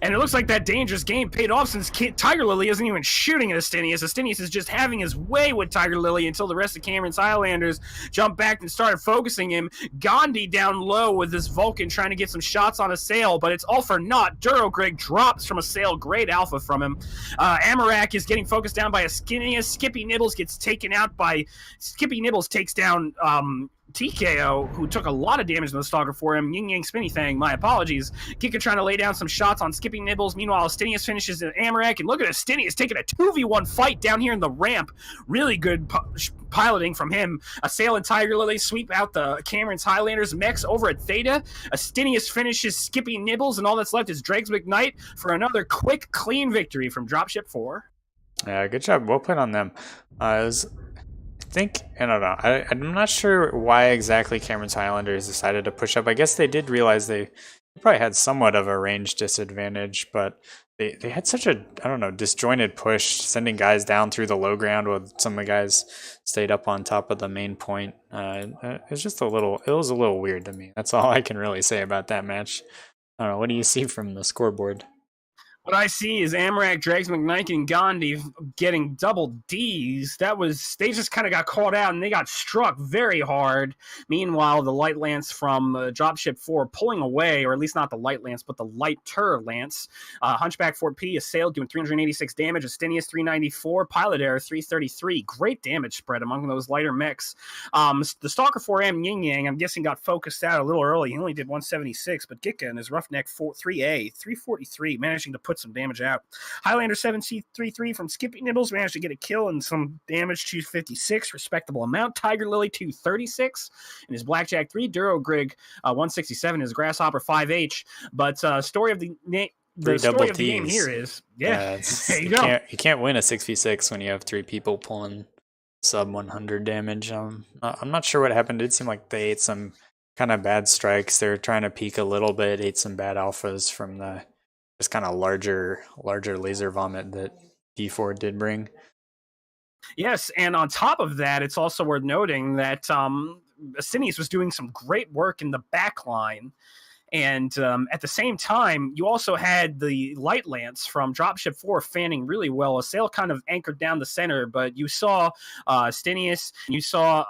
And it looks like that dangerous game paid off, since Tiger Lily isn't even shooting at Astinius. Astinius is just having his way with Tiger Lily until the rest of Cameron's Highlanders jumped back and started focusing him. Gandhi down low with this Vulcan trying to get some shots on a sail, but it's all for naught. Durogreg drops from a sail. Great alpha from him. Amarak is getting focused down by Astinius. Skippy Nibbles gets taken out by... Skippy Nibbles takes down... TKO, who took a lot of damage in the Stalker for him. Yin Yang Spinny Thing, my apologies. Giga trying to lay down some shots on Skippy Nibbles. Meanwhile, Astinius finishes an Amarak, and look at Astinius taking a 2v1 fight down here in the ramp. Really good piloting from him. Assail and Tiger Lily sweep out the Cameron's Highlanders mechs over at Theta. Astinius finishes Skippy Nibbles, and all that's left is Dregs McKnight for another quick, clean victory from Dropship 4. Yeah, good job. Well played on them. I don't know. I'm not sure why exactly Cameron's Highlanders decided to push up. I guess they did realize they probably had somewhat of a range disadvantage, but they had such a, I don't know, disjointed push, sending guys down through the low ground while some of the guys stayed up on top of the main point. It was a little weird to me. That's all I can really say about that match. I don't know. What do you see from the scoreboard? What I see is Amarak, Dregs McKnight, and Gandhi getting double Ds. They just kind of got caught out, and they got struck very hard. Meanwhile, the Light Lance from Dropship 4 pulling away, or at least not the Light Lance, but the Lighter Lance. Hunchback 4P assailed, doing 386 damage. Astinius 394. Pilot Air 333. Great damage spread among those lighter mechs. The Stalker 4M Yin Yang, I'm guessing, got focused out a little early. He only did 176, but Gitka and his Roughneck 3A, 343, managing to put some damage out. Highlander 7C33 from Skippy Nibbles managed to get a kill and some damage, 256, respectable amount. Tiger Lily 236, and his Blackjack 3. Durogrig 167, his Grasshopper 5H. But story of the game here is, there you go. You can't win a 6v6 when you have 3 people pulling sub 100 damage. I'm not sure what happened. It seemed like they ate some kind of bad strikes. They were trying to peek a little bit, ate some bad alphas from the just kind of larger laser vomit that D4 did bring. Yes, and on top of that, it's also worth noting that Astinius was doing some great work in the back line. And at the same time, you also had the Light Lance from Dropship 4 fanning really well. Assail kind of anchored down the center, but you saw Astinius, you saw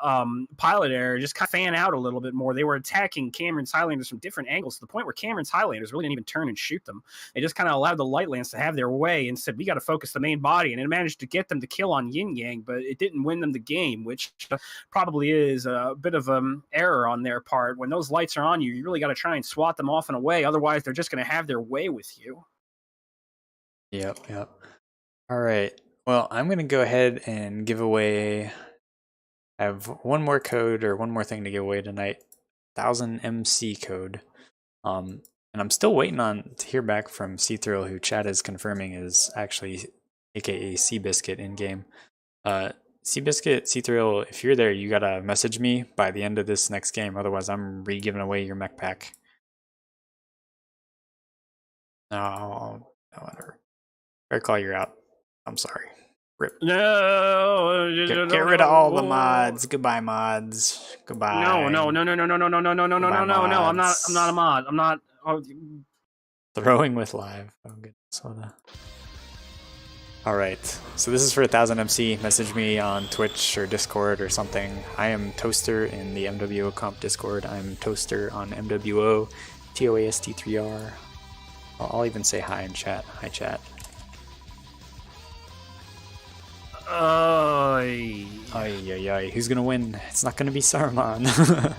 Pilot Air just kind of fan out a little bit more. They were attacking Cameron's Highlanders from different angles to the point where Cameron's Highlanders really didn't even turn and shoot them. They just kind of allowed the Light Lance to have their way and said, we got to focus the main body. And it managed to get them to kill on Yin Yang, but it didn't win them the game, which probably is a bit of an error on their part. When those lights are on you, you really got to try and swat them off and away. Otherwise, they're just going to have their way with you. Yep, yep. All right. Well, I'm gonna go ahead and give away. I have one more code or one more thing to give away tonight. 1000 MC code. And I'm still waiting on to hear back from Seathrill, who chat is confirming is actually aka Seabiscuit in game. Seabiscuit, Seathrill, if you're there, you gotta message me by the end of this next game. Otherwise, I'm re-giving away your mech pack. No, no, whatever. Better call you out. I'm sorry. Rip. No, Get rid of all the mods. Goodbye, mods. Goodbye. No, no, no, no, no, no, no, no, no, no, no, no, Goodbye, no, no. I'm not a mods. mod. I'm not. Oh, Throwing with live. Oh goodness. Alright, so this is for 1000 MC. Message me on Twitch or Discord or something. I am Toaster in the MWO Comp Discord. I'm Toaster on MWO, TOAST3R. I'll even say hi in chat. Hi, chat. Ay, ay, ay. Who's gonna win? It's not gonna be Saruman.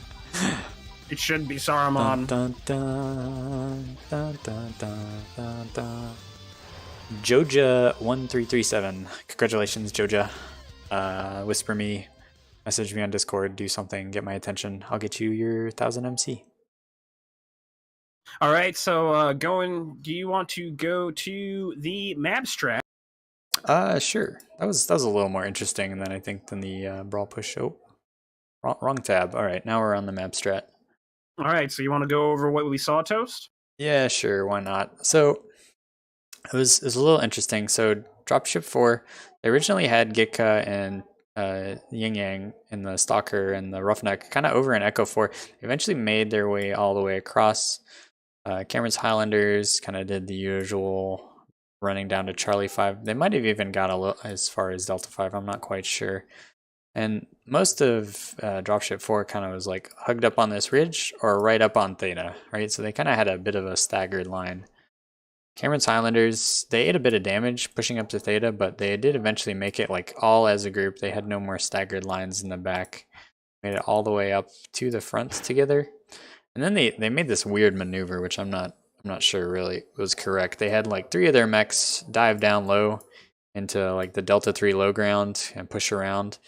it should be Saruman. Dun, dun, dun, dun, dun, dun, dun. Joja1337. Congratulations, Joja. Whisper me, message me on Discord, do something, get my attention. I'll get you your 1000 MC. All right, so do you want to go to the map strat? Sure. That was a little more interesting than I think than the brawl push. Oh, wrong tab. All right, now we're on the map strat. All right, so you want to go over what we saw, Toast? Yeah, sure. Why not? So it was a little interesting. So Dropship 4, they originally had Gitka and Yin Yang and the Stalker and the Roughneck kind of over in Echo 4. They eventually made their way all the way across. Cameron's Highlanders kind of did the usual running down to Charlie 5. They might have even got a little as far as Delta 5. I'm not quite sure. And most of Dropship 4 kind of was like hugged up on this ridge or right up on Theta, right? So they kind of had a bit of a staggered line. Cameron's Highlanders, they ate a bit of damage pushing up to Theta, but they did eventually make it like all as a group. They had no more staggered lines in the back. Made it all the way up to the front together. And then they made this weird maneuver, which I'm not sure really was correct. They had like 3 of their mechs dive down low into like the Delta 3 low ground and push around.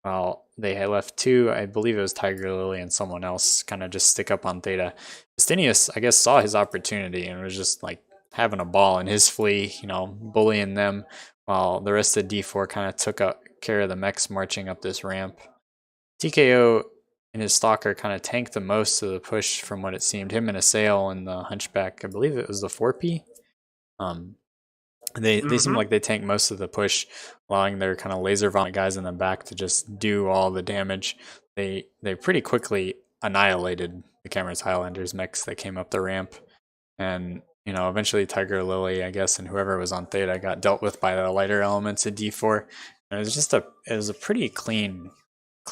While they had left 2, I believe it was Tiger Lily and someone else, kind of just stick up on Theta. Justinius, I guess, saw his opportunity and was just like having a ball in his flea, bullying them, while the rest of D4 kind of took care of the mechs marching up this ramp. TKO and his Stalker kind of tanked the most of the push from what it seemed. Him and Assail and the Hunchback, I believe it was the 4P. They seem like they tank most of the push, allowing their kind of laser vomit guys in the back to just do all the damage. They pretty quickly annihilated the Cameron's Highlanders mechs that came up the ramp, and eventually Tiger Lily, I guess, and whoever was on Theta got dealt with by the lighter elements of D4. And it was a pretty clean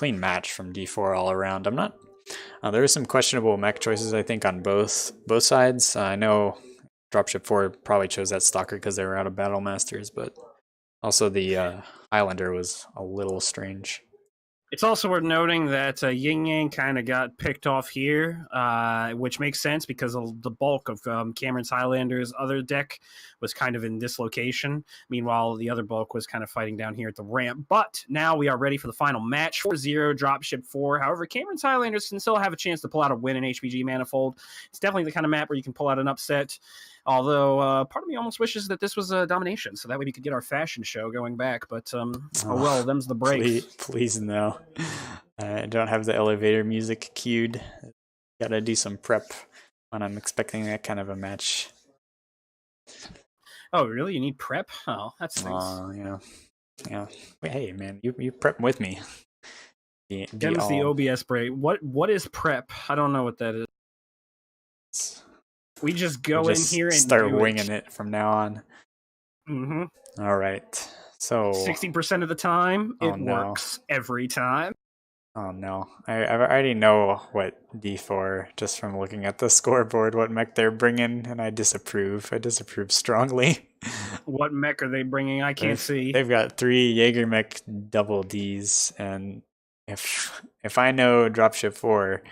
match from D4 all around. There were some questionable mech choices I think on both sides. I know Dropship 4 probably chose that Stalker because they were out of Battle Masters, but also the Highlander was a little strange. It's also worth noting that Yin Yang kind of got picked off here, which makes sense because the bulk of Cameron's Highlander's other deck was kind of in this location. Meanwhile, the other bulk was kind of fighting down here at the ramp. But now we are ready for the final match. 4-0, Dropship 4. However, Cameron's Highlanders can still have a chance to pull out a win in HPG Manifold. It's definitely the kind of map where you can pull out an upset. Although part of me almost wishes that this was a domination, so that way we could get our fashion show going back. But oh well, them's the breaks. Please no. I don't have the elevator music queued. Gotta do some prep when I'm expecting that kind of a match. Oh, really? You need prep? Oh, that's nice. Yeah. Wait, hey, man, you prep with me. Them's the OBS break. What is prep? I don't know what that is. We just go in here and start winging it from now on. All right. So 60% of the time, it works every time. Oh no, I already know what D4 just from looking at the scoreboard, what mech they're bringing, and I disapprove. I disapprove strongly. What mech are they bringing? I can't see. They've got 3 Jaeger mech double Ds, and if I know Dropship 4,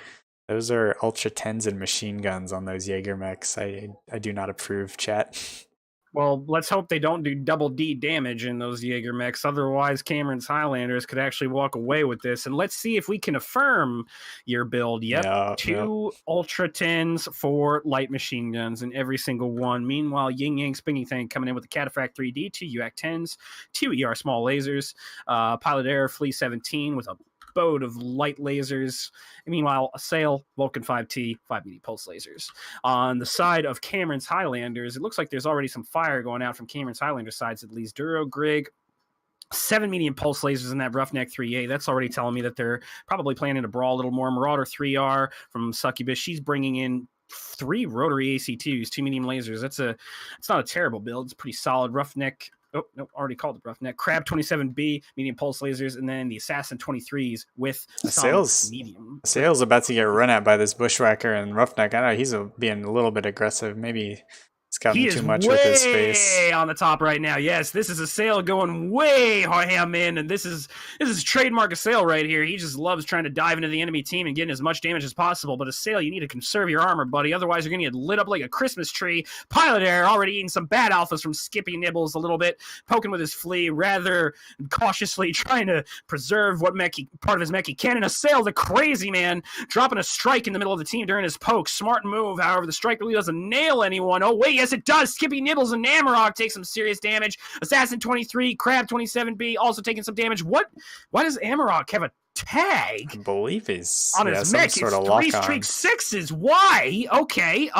those are Ultra 10s and machine guns on those Jaeger mechs. I do not approve, chat. Well, let's hope they don't do double D damage in those Jaeger mechs. Otherwise, Cameron's Highlanders could actually walk away with this. And let's see if we can affirm your build. Yep. Yeah, Two Ultra 10s for light machine guns in every single one. Meanwhile, Yin Yang Spinning Thing coming in with the Cataphract 3D, two UAC 10s, two ER small lasers, Pilot Air Flea 17 with a boat of light lasers. Meanwhile, a Sail, Vulcan 5T, 5 mini pulse lasers. On the side of Cameron's Highlanders, it looks like there's already some fire going out from Cameron's Highlander sides, at least. Duro Grig, 7 medium pulse lasers in that Roughneck 3A. That's already telling me that they're probably planning to brawl a little more. Marauder 3R from Succubus, she's bringing in 3 rotary AC2s, 2 medium lasers. It's not a terrible build. It's pretty solid. Roughneck. Oh, no, already called it Roughneck. Crab 27B, medium pulse lasers, and then the Assassin 23s with medium. Sail's about to get run at by this Bushwhacker and Roughneck. I know he's being a little bit aggressive. Maybe he's gotten too much with his face. On the top right now. Yes, this is a Sail going way ham in, and this is trademark a Sail right here. He just loves trying to dive into the enemy team and getting as much damage as possible. But a Sail, you need to conserve your armor, buddy. Otherwise, you're going to get lit up like a Christmas tree. Pilot Air already eating some bad alphas from Skippy Nibbles a little bit, poking with his flea, rather cautiously trying to preserve what part of his mech he can. And a Sail, the crazy man, dropping a strike in the middle of the team during his poke. Smart move. However, the strike really doesn't nail anyone. Oh, wait, yes, it does. Skippy Nibbles and Amarok take some serious damage. Assassin 23, Crab 27B also taking some damage. Why does Amarok have a tag? I believe he's on his mech. Sort of it's 3 streak 6s. Why? Okay.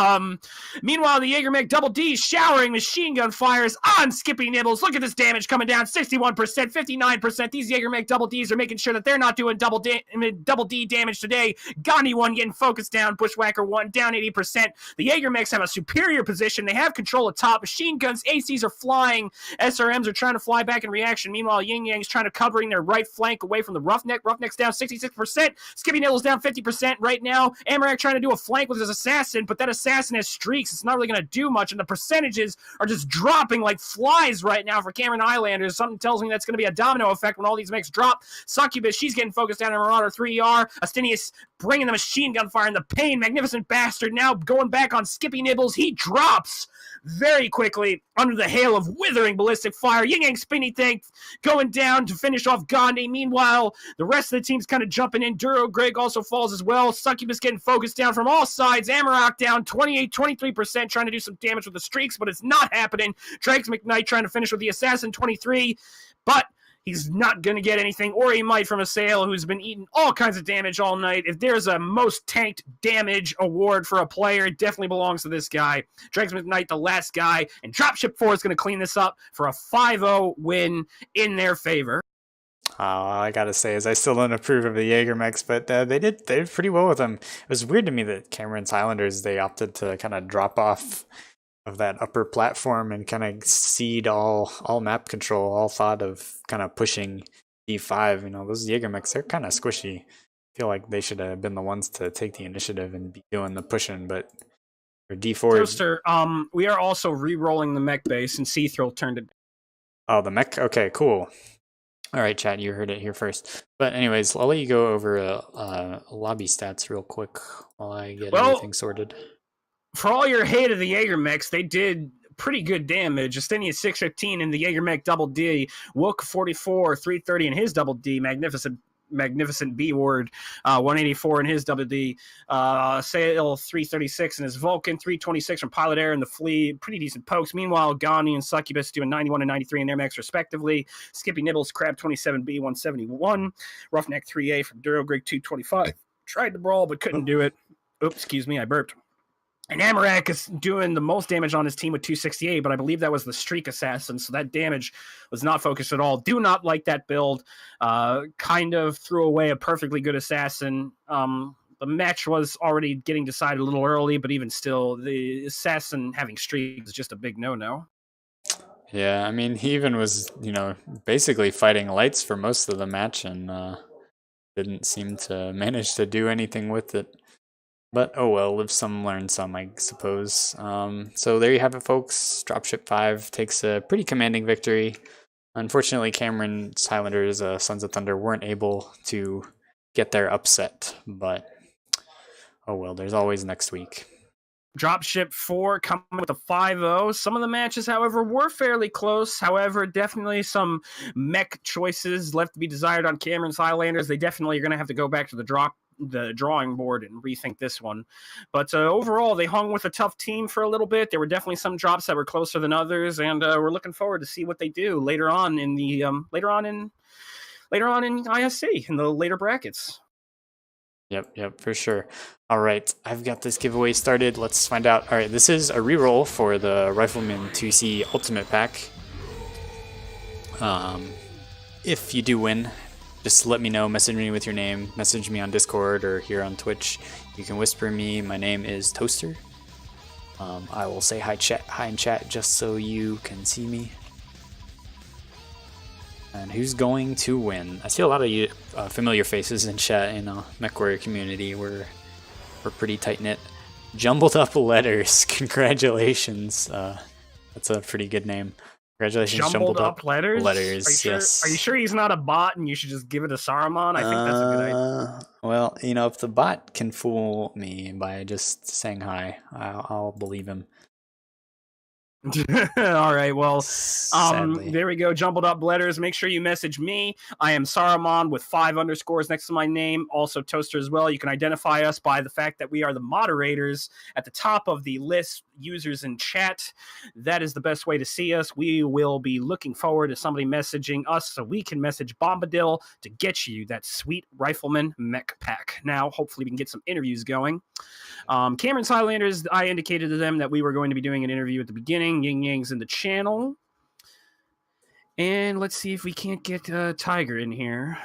Meanwhile, the Jaeger mech Double D showering machine gun fires on Skippy Nibbles. Look at this damage coming down. 61%, 59%. These Jaeger mech Double Ds are making sure that they're not doing double D damage today. Gandhi 1 getting focused down. Bushwhacker 1 down 80%. The Jaeger mechs have a superior position. They have control of top. Machine guns, ACs are flying. SRMs are trying to fly back in reaction. Meanwhile, Yin Yang's trying to covering their right flank away from the Roughneck. Roughneck's down 66%. Skippy Nibbles down 50% right now. Amarak trying to do a flank with his assassin, but that assassin has streaks. It's not really going to do much, and the percentages are just dropping like flies right now for Cameron Highlanders. Something tells me that's going to be a domino effect when all these mechs drop. Succubus, she's getting focused down on Marauder 3R. Astinius bringing the machine gun fire and the pain. Magnificent Bastard now going back on Skippy Nibbles. He drops very quickly under the hail of withering ballistic fire. Yin Yang Spinny Thing going down to finish off Gandhi. Meanwhile, the rest of the team's kind of jumping in. Duro Greg also falls as well. Succubus getting focused down from all sides. Amarok down 23%, trying to do some damage with the streaks, but it's not happening. Drake's McKnight trying to finish with the Assassin 23, but he's not going to get anything, or he might from a Sail who's been eating all kinds of damage all night. If there's a most tanked damage award for a player, it definitely belongs to this guy. Dregs McKnight, the last guy, and Dropship 4 is going to clean this up for a 5-0 win in their favor. All I gotta say is I still don't approve of the Jaeger mechs, but they did pretty well with them. It was weird to me that Cameron's Highlanders, they opted to kind of drop off of that upper platform and kind of cede all map control, all thought of kind of pushing D5. You know, those Jaeger mechs, they're kind of squishy. I feel like they should have been the ones to take the initiative and be doing the pushing, but for D4... Toaster, we are also re-rolling the mech base, and C-Thrill turned it. Oh, the mech? Okay, cool. All right, chat, you heard it here first. But anyways, I'll let you go over lobby stats real quick while I get everything sorted. For all your hate of the Jaeger mechs, they did pretty good damage. Justinian 615 in the Jaeger mech Double D. Wook 44, 330 in his Double D. Magnificent B word, 184 in his WD, Sail 336 in his Vulcan, 326 from Pilot Air and the Flea, pretty decent pokes. Meanwhile, Gandhi and Succubus doing 91 and 93 in their mechs respectively. Skippy Nibbles, Crab 27B, 171, Roughneck 3A from Durogrig 225. Tried to brawl but couldn't do it. Oops, excuse me, I burped. And Amarak is doing the most damage on his team with 268, but I believe that was the Streak Assassin, so that damage was not focused at all. Do not like that build. Kind of threw away a perfectly good Assassin. The match was already getting decided a little early, but even still, the Assassin having Streak is just a big no-no. Yeah, I mean, he even was, basically fighting lights for most of the match and didn't seem to manage to do anything with it. But oh well, live some, learn some, I suppose. So there you have it, folks. Dropship 5 takes a pretty commanding victory. Unfortunately, Cameron's Highlanders, Sons of Thunder, weren't able to get their upset. But oh well, there's always next week. Dropship 4 coming with a 5-0. Some of the matches, however, were fairly close. However, definitely some mech choices left to be desired on Cameron's Highlanders. They definitely are going to have to go back to the drawing board and rethink this one. But overall, they hung with a tough team for a little bit. There were definitely some drops that were closer than others, and we're looking forward to see what they do later on in the later on in ISC in the later brackets. Yep, for sure. All right, I've got this giveaway started. Let's find out. All right, this is a reroll for the Rifleman 2C Ultimate Pack. If you do win, just let me know. Message me with your name. Message me on Discord or here on Twitch. You can whisper me. My name is Toaster. I will say hi in chat just so you can see me. And who's going to win? I see a lot of you familiar faces in chat in the MechWarrior community. We're pretty tight-knit. Jumbled Up Letters. Congratulations. That's a pretty good name. Congratulations, Jumbled Up Letters? Yes. Are you sure he's not a bot and you should just give it to Saruman? I think that's a good idea. Well, if the bot can fool me by just saying hi, I'll believe him. All right, well, Sadly. there we go. Jumbled Up Letters. Make sure you message me. I am Saruman with 5 underscores next to my name. Also Toaster as well. You can identify us by the fact that we are the moderators at the top of the list, users in chat. That is the best way to see us. We will be looking forward to somebody messaging us so we can message Bombadil to get you that sweet Rifleman mech pack. Now, hopefully we can get some interviews going. Cameron's Highlanders, I indicated to them that we were going to be doing an interview at the beginning. Yin Yang's in the channel. And let's see if we can't get Tiger in here.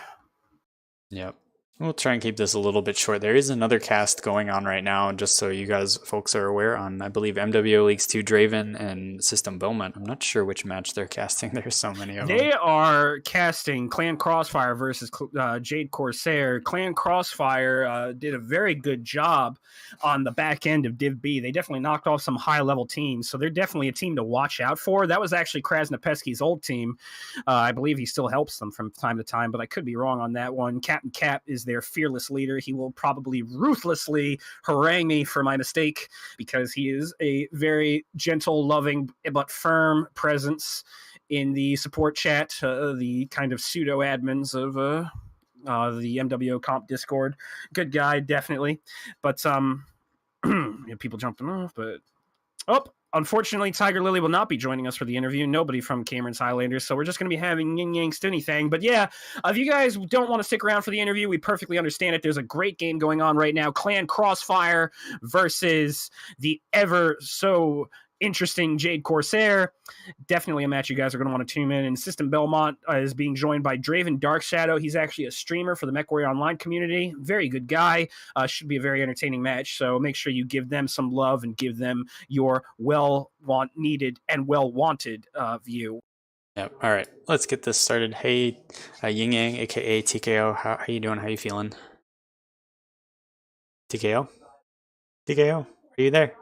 Yep. We'll try and keep this a little bit short. There is another cast going on right now, just so you guys folks are aware, on, I believe, MWO Leagues 2 Draven and System Beaumont. I'm not sure which match they're casting. There's so many of them. They are casting Clan Crossfire versus Jade Corsair. Clan Crossfire did a very good job on the back end of Div B. They definitely knocked off some high-level teams, so they're definitely a team to watch out for. That was actually Krasnopesky's old team. I believe he still helps them from time to time, but I could be wrong on that one. Captain Cap is their fearless leader. He will probably ruthlessly harangue me for my mistake because he is a very gentle, loving, but firm presence in the support chat, the kind of pseudo admins of the MWO comp Discord. Good guy, definitely. But people jumping off, but unfortunately, Tiger Lily will not be joining us for the interview. Nobody from Cameron's Highlanders, so we're just going to be having Yin Yang Stinny thing. But yeah, if you guys don't want to stick around for the interview, we perfectly understand it. There's a great game going on right now. Clan Crossfire versus the ever so interesting Jade Corsair. Definitely a match you guys are going to want to tune in. And System Belmont is being joined by Draven Dark Shadow. He's actually a streamer for the MechWarrior Online community. Very good guy. Should be a very entertaining match. So make sure you give them some love and give them your needed and well-wanted view. Yep. All right, let's get this started. Hey, Yin Yang, aka TKO. How you doing? How you feeling? TKO? TKO? Are you there?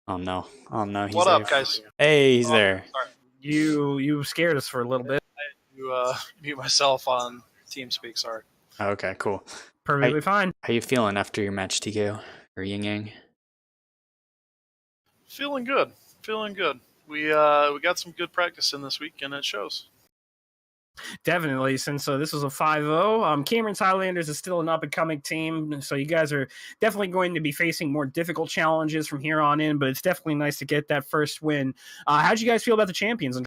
Oh no! He's what there. up, guys? Hey, he's there. Sorry. You scared us for a little bit. You mute myself on TeamSpeak. Sorry. Okay, cool. Perfectly fine. How you feeling after your match, TKO or Yin Yang? Feeling good. We got some good practice in this week, and it shows. Definitely, since this was a 5-0. Cameron's Highlanders is still an up-and-coming team, so you guys are definitely going to be facing more difficult challenges from here on in, but it's definitely nice to get that first win. How'd you guys feel about the champions?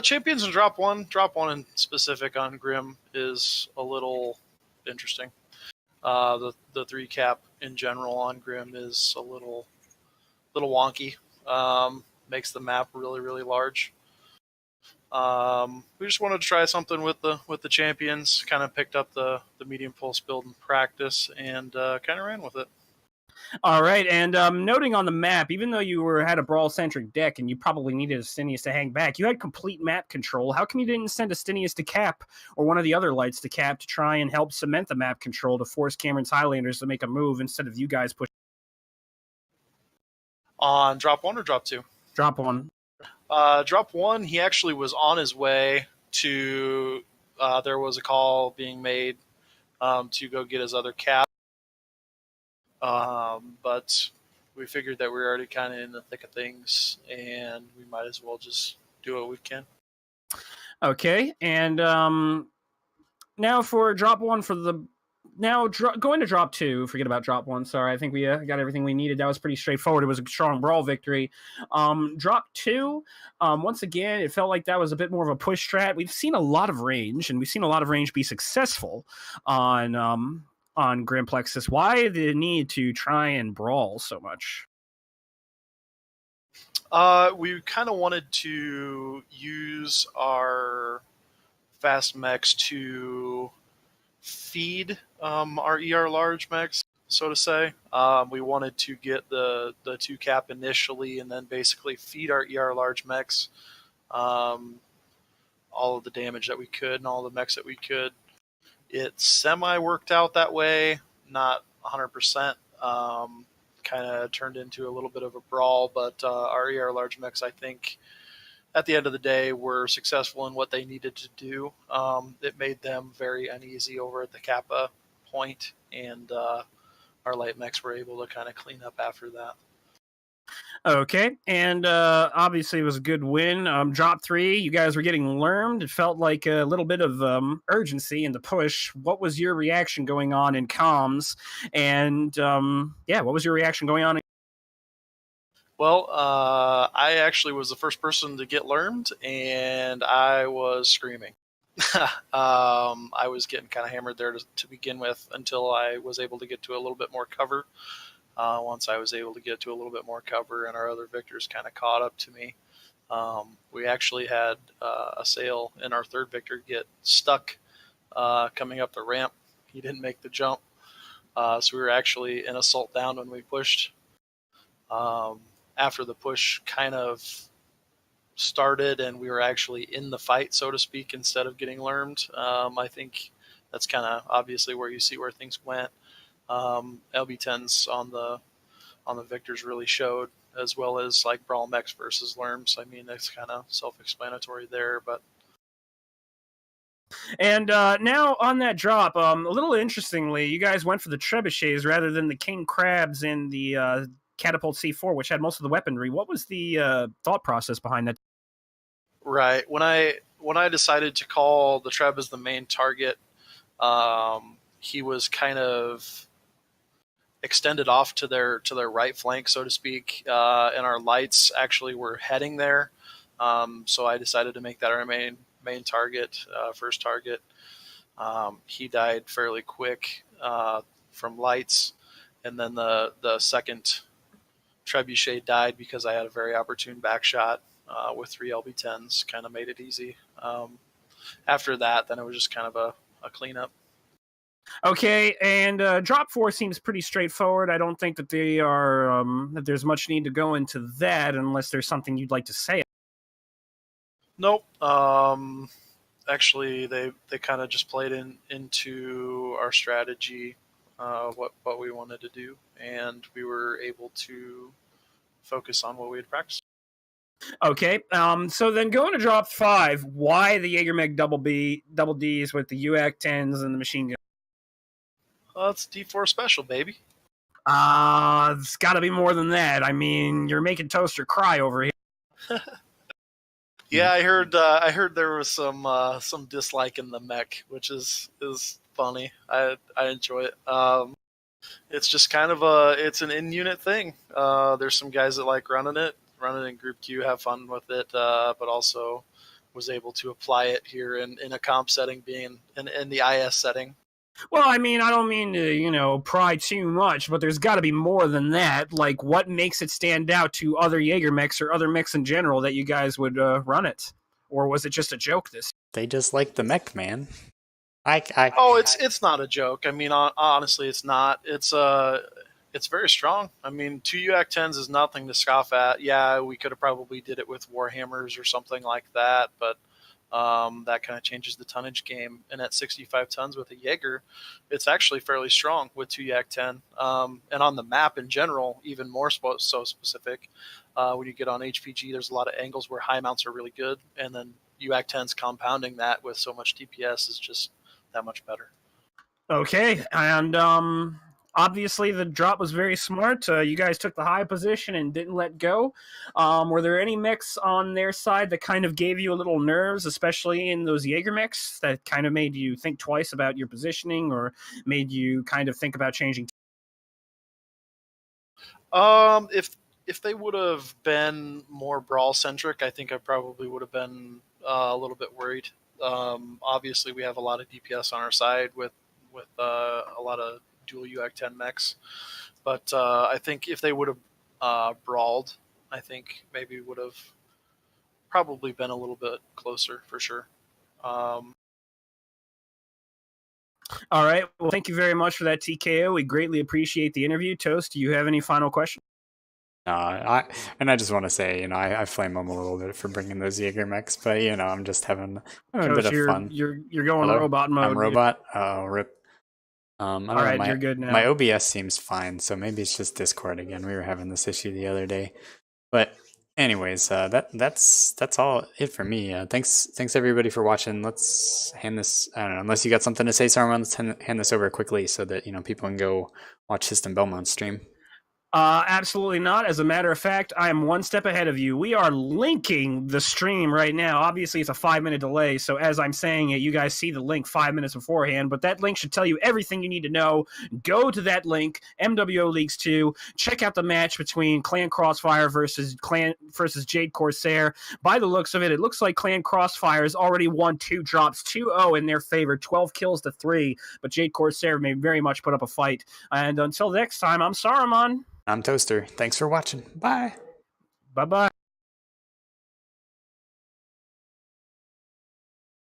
Champions and drop one in specific on Grim is a little interesting. The 3 cap in general on Grim is a little wonky. Makes the map really, really large. We just wanted to try something with the champions. Kind of picked up the medium pulse build in practice and kind of ran with it. All right, and noting on the map, even though you had a brawl-centric deck and you probably needed Astinius to hang back, you had complete map control. How come you didn't send Astinius to Cap or one of the other lights to Cap to try and help cement the map control to force Cameron's Highlanders to make a move instead of you guys pushing? On drop 1 or drop 2? Drop 1. Drop 1, he actually was on his way to, there was a call being made to go get his other cap. But we figured that we were already kind of in the thick of things, and we might as well just do what we can. Okay, and now for drop one for the going to drop two. Forget about drop one. Sorry, I think we got everything we needed. That was pretty straightforward. It was a strong brawl victory. Drop two. Once again, it felt like that was a bit more of a push strat. We've seen a lot of range, and we've seen a lot of range be successful on Grim Plexus. Why the need to try and brawl so much? We kind of wanted to use our fast mechs to feed our ER large mechs, so to say. We wanted to get the 2 cap initially and then basically feed our ER large mechs all of the damage that we could and all the mechs that we could. It semi worked out that way, not 100%. Kind of turned into a little bit of a brawl, but our ER large mechs, I think, at the end of the day, were successful in what they needed to do. It made them very uneasy over at the Kappa point, and our light mechs were able to kind of clean up after that. Okay, and obviously it was a good win. Drop three, you guys were getting lermed. It felt like a little bit of urgency in the push. What was your reaction going on in comms? And what was your reaction going on? Well, I actually was the first person to get lermed, and I was screaming. I was getting kind of hammered there to begin with until I was able to get to a little bit more cover. Once I was able to get to a little bit more cover and our other victors kind of caught up to me, we actually had a sail in our third victor get stuck coming up the ramp. He didn't make the jump. So we were actually in assault down when we pushed. After the push kind of started and we were actually in the fight, so to speak, instead of getting lermed, I think that's kind of obviously where you see where things went. LB10s on the victors really showed, as well as like brawl mechs versus lerms. I mean, that's kind of self-explanatory there, but. And now on that drop, a little interestingly, you guys went for the trebuchets rather than the king crabs in the catapult C4, which had most of the weaponry. What was the thought process behind that? Right. When I decided to call the treb as the main target, he was kind of extended off to their right flank, so to speak, and our lights actually were heading there. So I decided to make that our main target, first target. He died fairly quick from lights, and then the second trebuchet died because I had a very opportune back shot with 3 LB10s, kind of made it easy. After that, then it was just kind of a cleanup. Okay, and drop 4 seems pretty straightforward. I don't think that they are that there's much need to go into that unless there's something you'd like to say. Nope. Actually, they kind of just played into our strategy, what we wanted to do, and we were able to focus on what we had practiced. Okay, so then going to drop 5, why the Jaegermeg double Ds with the UAC 10s and the machine gun? It's D4 special, baby. It's got to be more than that. I mean, you're making Toaster cry over here. Yeah, I heard there was some dislike in the mech, which is funny. I enjoy it. It's just kind of it's an in-unit thing. There's some guys that like running it in Group Q, have fun with it, but also was able to apply it here in a comp setting, being in the IS setting. Well, I mean, I don't mean to, pry too much, but there's got to be more than that. Like, what makes it stand out to other Jaeger mechs or other mechs in general that you guys would run it? Or was it just a joke this? They just like the mech, man. It's not a joke. I mean, honestly, it's not. It's very strong. I mean, 2 UAC 10s is nothing to scoff at. Yeah, we could have probably did it with Warhammers or something like that, but that kind of changes the tonnage game. And at 65 tons with a Jaeger, it's actually fairly strong with 2 UAC 10. And on the map in general, even more so specific. When you get on HPG, there's a lot of angles where high mounts are really good, and then UAC 10s compounding that with so much DPS is just that much better. Okay, and obviously the drop was very smart. You guys took the high position and didn't let go. Were there any mechs on their side that kind of gave you a little nerves, especially in those Jaeger mechs, that kind of made you think twice about your positioning or made you kind of think about changing? If they would have been more brawl centric, I think I probably would have been a little bit worried. Obviously, we have a lot of DPS on our side with a lot of dual UAC-10 mechs, but I think if they would have brawled, I think maybe would have probably been a little bit closer for sure. All right. Well, thank you very much for that, TKO. We greatly appreciate the interview. Toast, do you have any final questions? I just want to say, I flame them a little bit for bringing those Jaeger mechs, but I'm just having a bit of fun. You're going Hello? robot mode. I'm robot. Oh, rip. I don't know, All right, you're good now. My OBS seems fine, so maybe it's just Discord again. We were having this issue the other day, but anyways, that's all it for me. Thanks everybody for watching. Let's hand this. I don't know, unless you got something to say, Saruman. Let's hand this over quickly so that people can go watch System Belmont's stream. Absolutely not. As a matter of fact, I am one step ahead of you. We are linking the stream right now. Obviously, it's a 5-minute delay, so as I'm saying it, you guys see the link 5 minutes beforehand, but that link should tell you everything you need to know. Go to that link, MWO Leagues 2, check out the match between Clan Crossfire versus Jade Corsair. By the looks of it, it looks like Clan Crossfire has already won 2 drops, 2-0 in their favor, 12 kills to 3, but Jade Corsair may very much put up a fight. And until next time, I'm Saruman. I'm Toaster. Thanks for watching. Bye. Bye-bye.